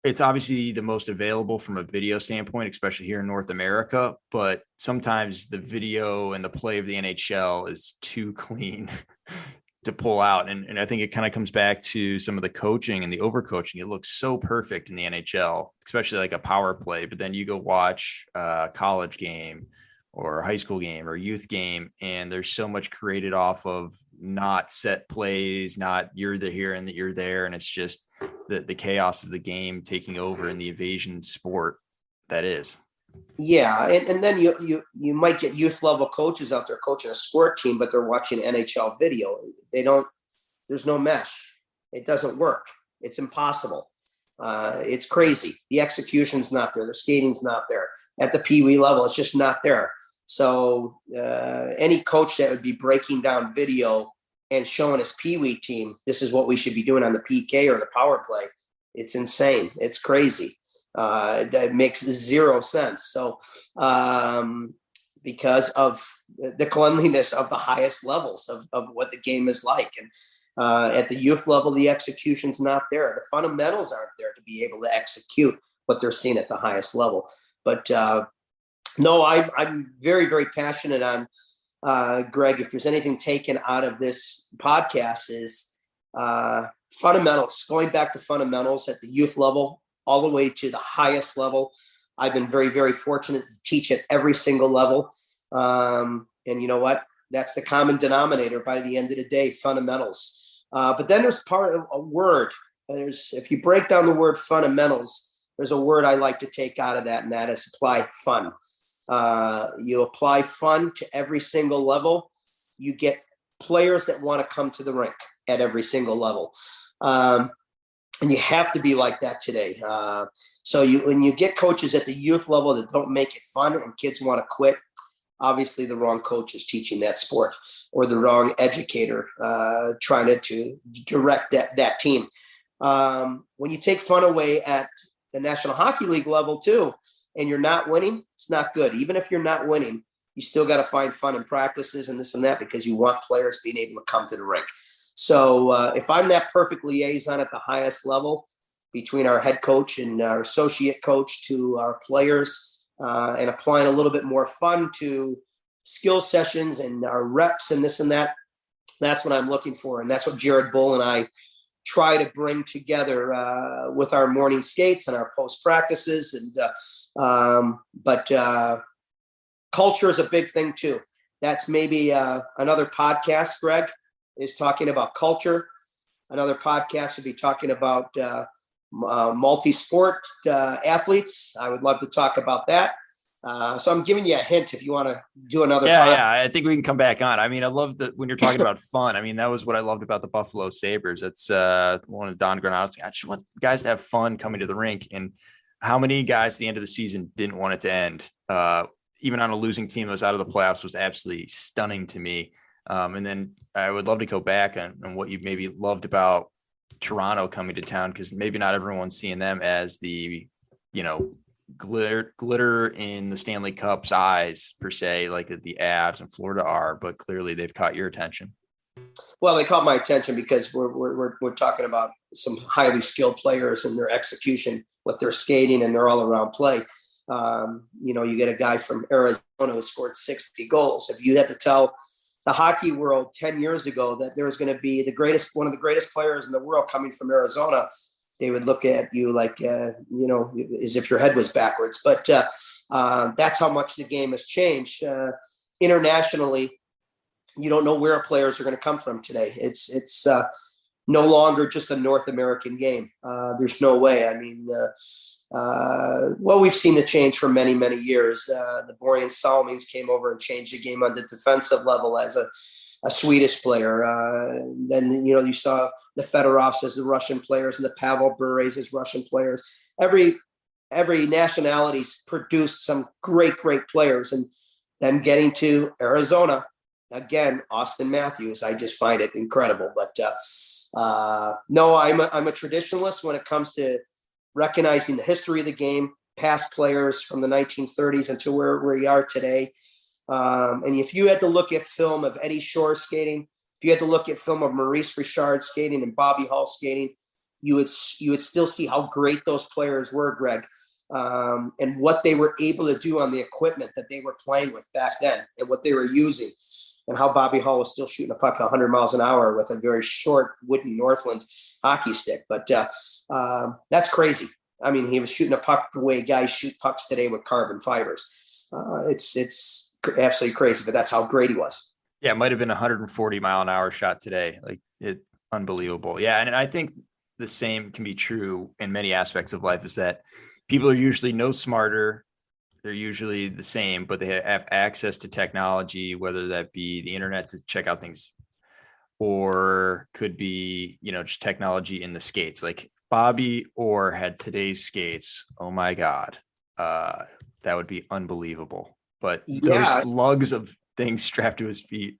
it's obviously the most available from a video standpoint, especially here in North America, but sometimes the video and the play of the NHL is too clean to pull out. And I think it kind of comes back to some of the coaching and the overcoaching. It looks so perfect in the NHL, especially like a power play, but then you go watch a college game or a high school game or youth game, and there's so much created off of not set plays, not you're the here and that you're there. And it's just the chaos of the game taking over in the evasion sport that is. Yeah, and then you might get youth level coaches out there coaching a sport team, but they're watching NHL video. There's no mesh. It doesn't work. It's impossible. It's crazy. The execution's not there. The skating's not there. At the Pee Wee level, it's just not there. So any coach that would be breaking down video and showing his Pee Wee team, this is what we should be doing on the PK or the power play, it's insane. It's crazy. That makes zero sense. So because of the cleanliness of the highest levels of what the game is like. And at the youth level, the execution's not there. The fundamentals aren't there to be able to execute what they're seeing at the highest level. But no, I'm very, very passionate on, Greg, if there's anything taken out of this podcast is fundamentals, going back to fundamentals at the youth level, all the way to the highest level. I've been very, very fortunate to teach at every single level. And you know what? That's the common denominator by the end of the day, fundamentals. But then there's part of a word. If you break down the word fundamentals, there's a word I like to take out of that, and that is apply fun. You apply fun to every single level. You get players that want to come to the rink at every single level. And you have to be like that today. So when you get coaches at the youth level that don't make it fun and kids want to quit, obviously the wrong coach is teaching that sport, or the wrong educator trying to direct that team. When you take fun away at the National Hockey League level too, and you're not winning, it's not good. Even if you're not winning, you still got to find fun in practices and this and that, because you want players being able to come to the rink. So if I'm that perfect liaison at the highest level between our head coach and our associate coach to our players, and applying a little bit more fun to skill sessions and our reps and this and that, that's what I'm looking for. And that's what Jared Bull and I try to bring together with our morning skates and our post practices. And but culture is a big thing too. That's maybe another podcast, Greg, is talking about culture. Another podcast would be talking about multi-sport athletes. I would love to talk about that. So I'm giving you a hint if you want to do another. Yeah, I think we can come back on. I mean, I love that when you're talking about fun. I mean, that was what I loved about the Buffalo Sabres. It's one of Don Granato's. I just want guys to have fun coming to the rink. And how many guys at the end of the season didn't want it to end? Even on a losing team that was out of the playoffs was absolutely stunning to me. And then I would love to go back on what you maybe loved about Toronto coming to town, because maybe not everyone's seeing them as the, glitter in the Stanley Cup's eyes per se, like the Avs and Florida are, but clearly they've caught your attention. Well, they caught my attention because we're talking about some highly skilled players and their execution with their skating and their all around play. You get a guy from Arizona who scored 60 goals. If you had to tell the hockey world 10 years ago that there was going to be one of the greatest players in the world coming from Arizona, they would look at you like, as if your head was backwards. But that's how much the game has changed. Internationally, you don't know where players are going to come from today. It's no longer just a North American game. There's no way. I mean, we've seen the change for many, many years. The Borean Salmins came over and changed the game on the defensive level as a Swedish player. Then, you saw the Fedorovs as the Russian players and the Pavel Bures as Russian players. Every nationality's produced some great players. And then getting to Arizona, again, Austin Matthews, I just find it incredible. But no, I'm a traditionalist when it comes to recognizing the history of the game, past players from the 1930s until where we are today. And if you had to look at film of Eddie Shore skating, if you had to look at film of Maurice Richard skating and Bobby Hull skating, you would still see how great those players were, Greg, and what they were able to do on the equipment that they were playing with back then and what they were using, and how Bobby Hull was still shooting a puck 100 miles an hour with a very short wooden Northland hockey stick. But that's crazy. I mean, he was shooting a puck the way guys shoot pucks today with carbon fibers. It's absolutely crazy, but that's how great he was. Yeah, it might have been 140-mile-an-hour shot today. Unbelievable. Yeah, and I think the same can be true in many aspects of life, is that people are usually no smarter. They're usually the same, but they have access to technology, whether that be the internet to check out things, or could be, just technology in the skates. Like Bobby Orr had today's skates. Oh my God. That would be unbelievable. But those lugs of things strapped to his feet.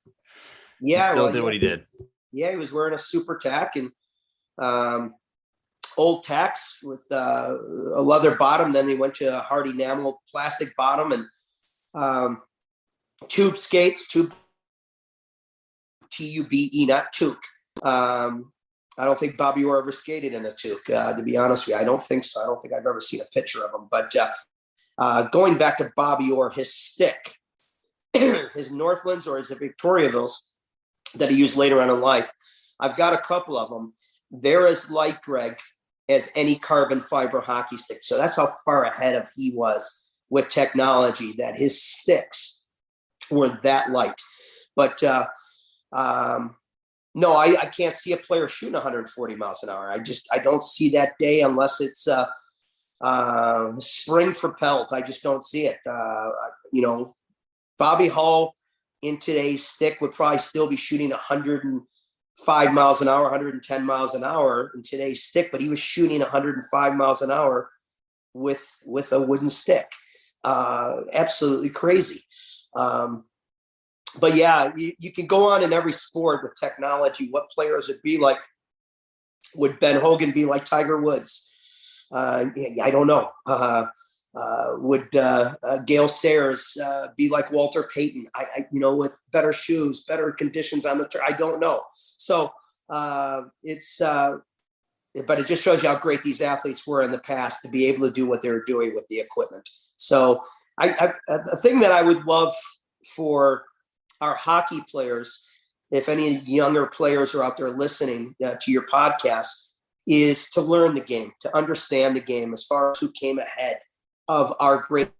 Yeah. He still did what he did. Yeah. He was wearing a super tack and old tacks with a leather bottom. Then they went to a hard enamel plastic bottom and tube skates, tube, T-U-B-E, not toque. I don't think Bobby Orr ever skated in a toque, to be honest with you. I don't think so. I don't think I've ever seen a picture of him. But going back to Bobby Orr, his stick, his Northlands or his Victoriavilles that he used later on in life, I've got a couple of them. They're as light, Greg, as any carbon fiber hockey stick. So that's how far ahead of he was with technology, that his sticks were that light. But no, I can't see a player shooting 140 miles an hour. I don't see that day unless it's spring propelled. I just don't see it. Bobby Hull in today's stick would probably still be shooting 105 miles an hour, 110 miles an hour in today's stick, but he was shooting 105 miles an hour with a wooden stick. Absolutely crazy. But yeah, you can go on in every sport with technology. What players would be like? Would Ben Hogan be like Tiger Woods? I don't know. Would Gale Sayers be like Walter Payton? With better shoes, better conditions on the turf. I don't know. So but it just shows you how great these athletes were in the past to be able to do what they were doing with the equipment. So a thing that I would love for our hockey players, if any younger players are out there listening to your podcast, is to learn the game, to understand the game as far as who came ahead of our great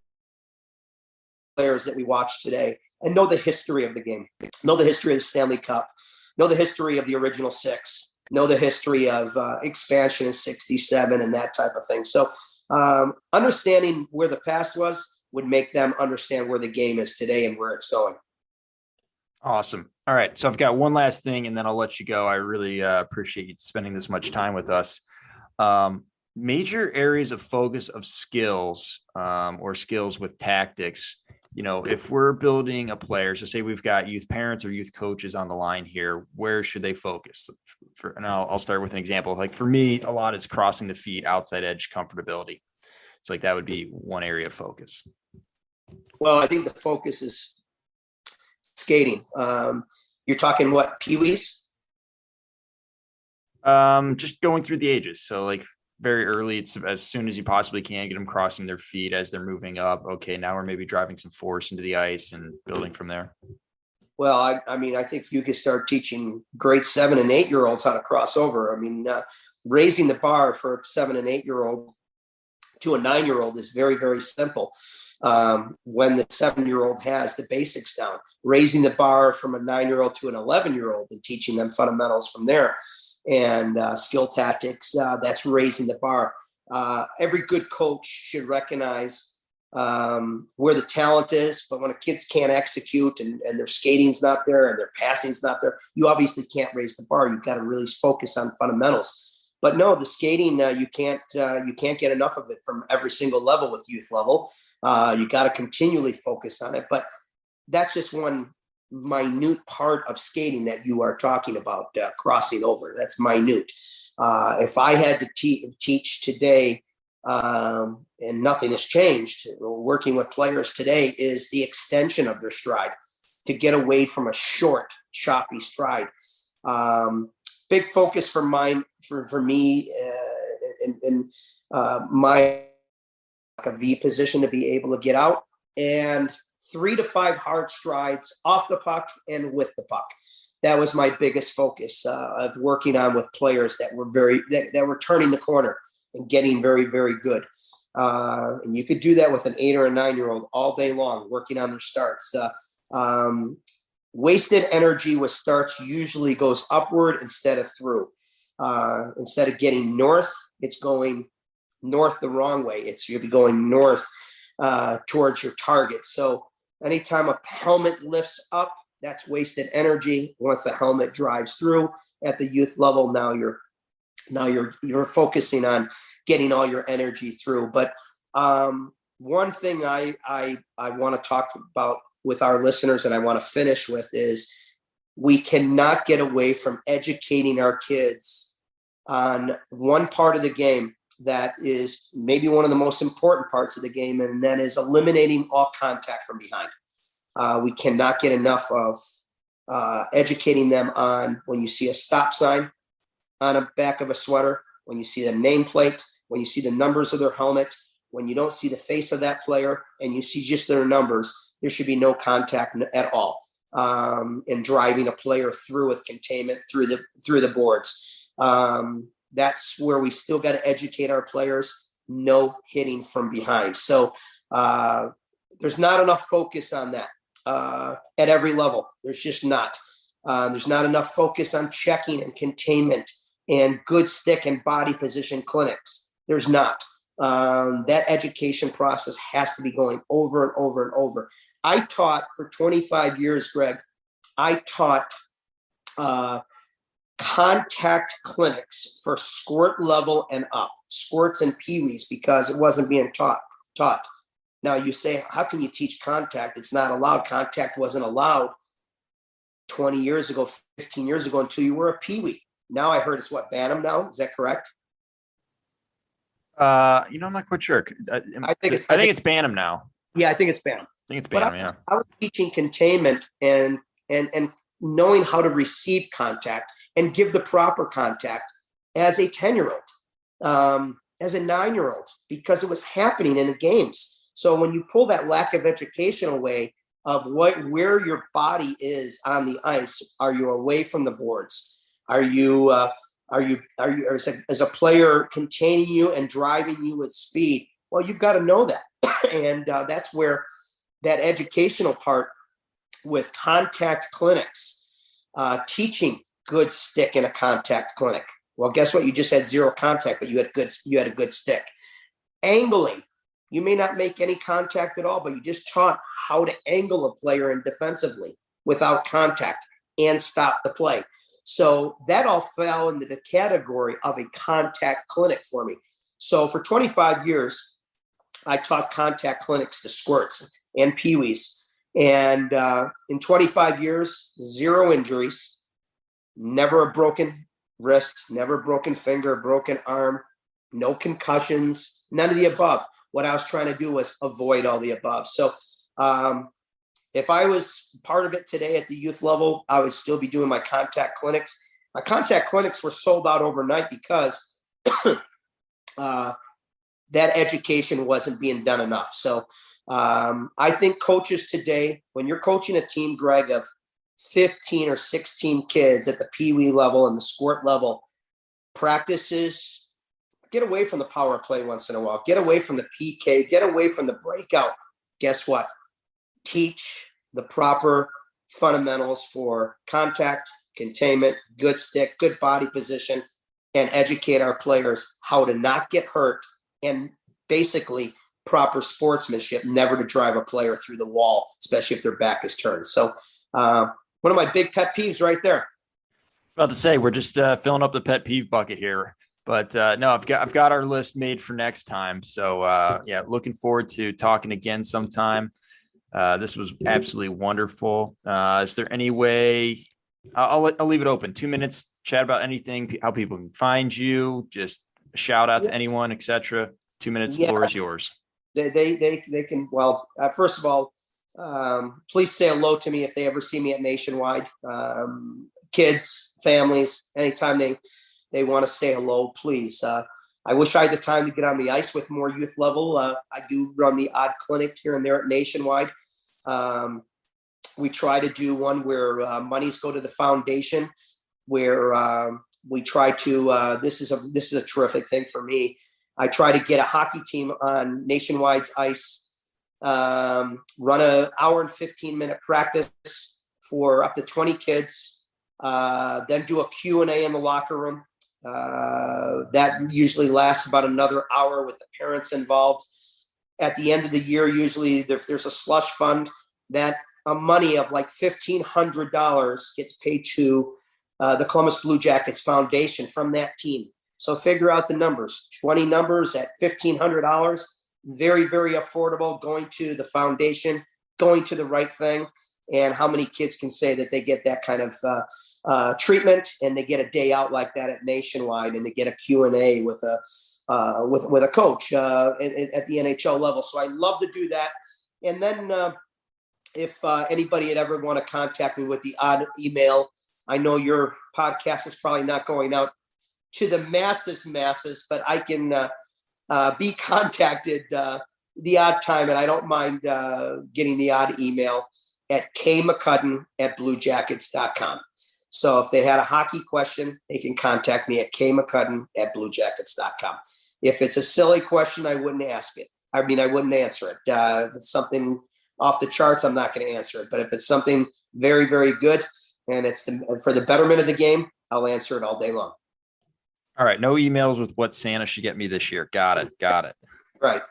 players that we watch today, and know the history of the game, know the history of the Stanley Cup, know the history of the original six, know the history of expansion in '67 and that type of thing. So understanding where the past was would make them understand where the game is today and where it's going. Awesome. All right. So I've got one last thing and then I'll let you go. I really appreciate you spending this much time with us. Major areas of focus of skills or skills with tactics. If we're building a player, so say we've got youth parents or youth coaches on the line here, where should they focus? And I'll start with an example. Like for me, a lot is crossing the feet, outside edge, comfortability. So that would be one area of focus. Well, I think the focus is skating. You're talking what, peewees? Just going through the ages. So very early, it's as soon as you possibly can, get them crossing their feet as they're moving up. Okay, now we're maybe driving some force into the ice and building from there. Well, I think you could start teaching grade 7 and 8-year-olds how to cross over. Raising the bar for a 7 and 8-year-old to a 9-year-old is very, very simple. When the 7-year-old has the basics down, raising the bar from a 9-year-old to an 11-year-old and teaching them fundamentals from there and skill tactics, that's raising the bar. Every good coach should recognize where the talent is, but when the kids can't execute and their skating's not there and their passing's not there, you obviously can't raise the bar. You've got to really focus on fundamentals. But no, the skating, you can't get enough of it from every single level with youth level. You got to continually focus on it. But that's just one minute part of skating that you are talking about, crossing over. That's minute. If I had to teach today and nothing has changed. Working with players today is the extension of their stride to get away from a short, choppy stride. Big focus for me in my a V position to be able to get out, and 3 to 5 hard strides off the puck and with the puck. That was my biggest focus of working on with players that were that were turning the corner and getting very, very good. And you could do that with an 8 or a 9-year-old all day long, working on their starts. Wasted energy with starts usually goes upward instead of through. Instead of getting north, it's going north the wrong way. You'll be going north towards your target. So anytime a helmet lifts up, that's wasted energy. Once the helmet drives through at the youth level, now you're focusing on getting all your energy through. But one thing I want to talk about with our listeners, and I want to finish with, is we cannot get away from educating our kids on one part of the game that is maybe one of the most important parts of the game, and that is eliminating all contact from behind. We cannot get enough of educating them on when you see a stop sign on the back of a sweater, when you see the nameplate, when you see the numbers of their helmet, when you don't see the face of that player and you see just their numbers, there should be no contact at all. In driving a player through with containment through the boards. That's where we still got to educate our players. No hitting from behind. So there's not enough focus on that at every level. There's just not. There's not enough focus on checking and containment and good stick and body position clinics. There's not. That education process has to be going over and over and over. I taught for 25 years, Greg. I taught contact clinics for squirt level and up, squirts and peewees, because it wasn't being taught. Now you say, how can you teach contact? It's not allowed. Contact wasn't allowed 20 years ago, 15 years ago, until you were a peewee. Now I heard it's Bantam now. Is that correct? I'm not quite sure. I think it's Bantam now. Yeah, I think it's Bantam. I think it's Bantam, yeah. I was teaching containment and knowing how to receive contact and give the proper contact as a 10-year-old, as a 9-year-old, because it was happening in the games. So when you pull that lack of education away of where your body is on the ice, are you away from the boards? Are you as a player containing you and driving you with speed? Well, you've got to know that. And that's where that educational part with contact clinics, teaching good stick in a contact clinic. Well, guess what? You just had zero contact, but you had a good stick. Angling. You may not make any contact at all, but you just taught how to angle a player in defensively without contact and stop the play. So that all fell into the category of a contact clinic for me. So for 25 years, I taught contact clinics to squirts and peewees. And in 25 years, 0 injuries, never a broken wrist, never a broken finger, broken arm, no concussions, none of the above. What I was trying to do was avoid all the above. So if I was part of it today at the youth level, I would still be doing my contact clinics. My contact clinics were sold out overnight because that education wasn't being done enough. So I think coaches today, when you're coaching a team, Greg, of 15 or 16 kids at the peewee level and the squirt level, practices, get away from the power play once in a while. Get away from the PK. Get away from the breakout. Guess what? Teach the proper fundamentals for contact, containment, good stick, good body position, and educate our players how to not get hurt, and basically proper sportsmanship, never to drive a player through the wall, especially if their back is turned. So one of my big pet peeves right there. About to say, we're just filling up the pet peeve bucket here. But no, I've got our list made for next time. So yeah, looking forward to talking again sometime. This was absolutely wonderful. Is there any way I'll leave it open? 2 minutes, chat about anything, how people can find you, just shout out to anyone, etc. 2 minutes, Yeah. floor is yours. They can, well, first of all, please say hello to me if they ever see me at Nationwide. Kids, families, anytime they want to say hello, please. I wish I had the time to get on the ice with more youth level. I do run the odd clinic here and there at Nationwide. We try to do one where monies go to the foundation, where we try to, this is a terrific thing for me. I try to get a hockey team on Nationwide's ice, run an hour and 15-minute practice for up to 20 kids, then do a Q&A in the locker room. That usually lasts about another hour with the parents involved. At the end of the year, usually there's a slush fund that a money of like $1,500 gets paid to the Columbus Blue Jackets Foundation from that team. So figure out the numbers, 20 numbers at $1,500, very, very affordable, going to the foundation, going to the right thing. And how many kids can say that they get that kind of treatment and they get a day out like that at Nationwide, and they get a Q&A with a coach at the NHL level. So I love to do that. And then if anybody had ever want to contact me with the odd email, I know your podcast is probably not going out to the masses, but I can be contacted the odd time, and I don't mind getting the odd email at kmccudden@bluejackets.com. So if they had a hockey question, they can contact me at kmccudden@bluejackets.com. If it's a silly question, I wouldn't ask it. I mean, I wouldn't answer it. If it's something off the charts, I'm not going to answer it. But if it's something very, very good and it's for the betterment of the game, I'll answer it all day long. All right. No emails with what Santa should get me this year. Got it. Right.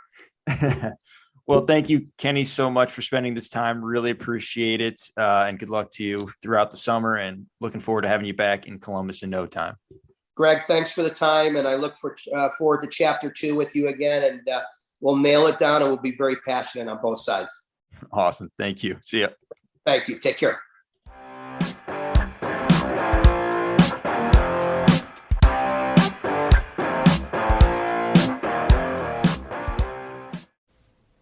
Well, thank you, Kenny, so much for spending this time. Really appreciate it. And good luck to you throughout the summer, and looking forward to having you back in Columbus in no time. Greg, thanks for the time. And I look forward to chapter 2 with you again, and we'll nail it down, and we'll be very passionate on both sides. Awesome. Thank you. See ya. Thank you. Take care.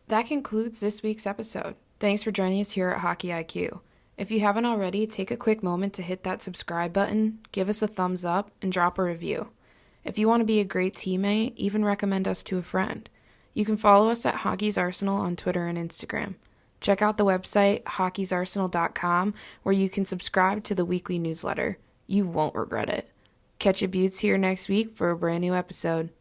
That concludes this week's episode. Thanks for joining us here at Hockey IQ. If you haven't already, take a quick moment to hit that subscribe button, give us a thumbs up, and drop a review. If you want to be a great teammate, even recommend us to a friend. You can follow us at Hockey's Arsenal on Twitter and Instagram. Check out the website, hockeysarsenal.com, where you can subscribe to the weekly newsletter. You won't regret it. Catch you beauts here next week for a brand new episode.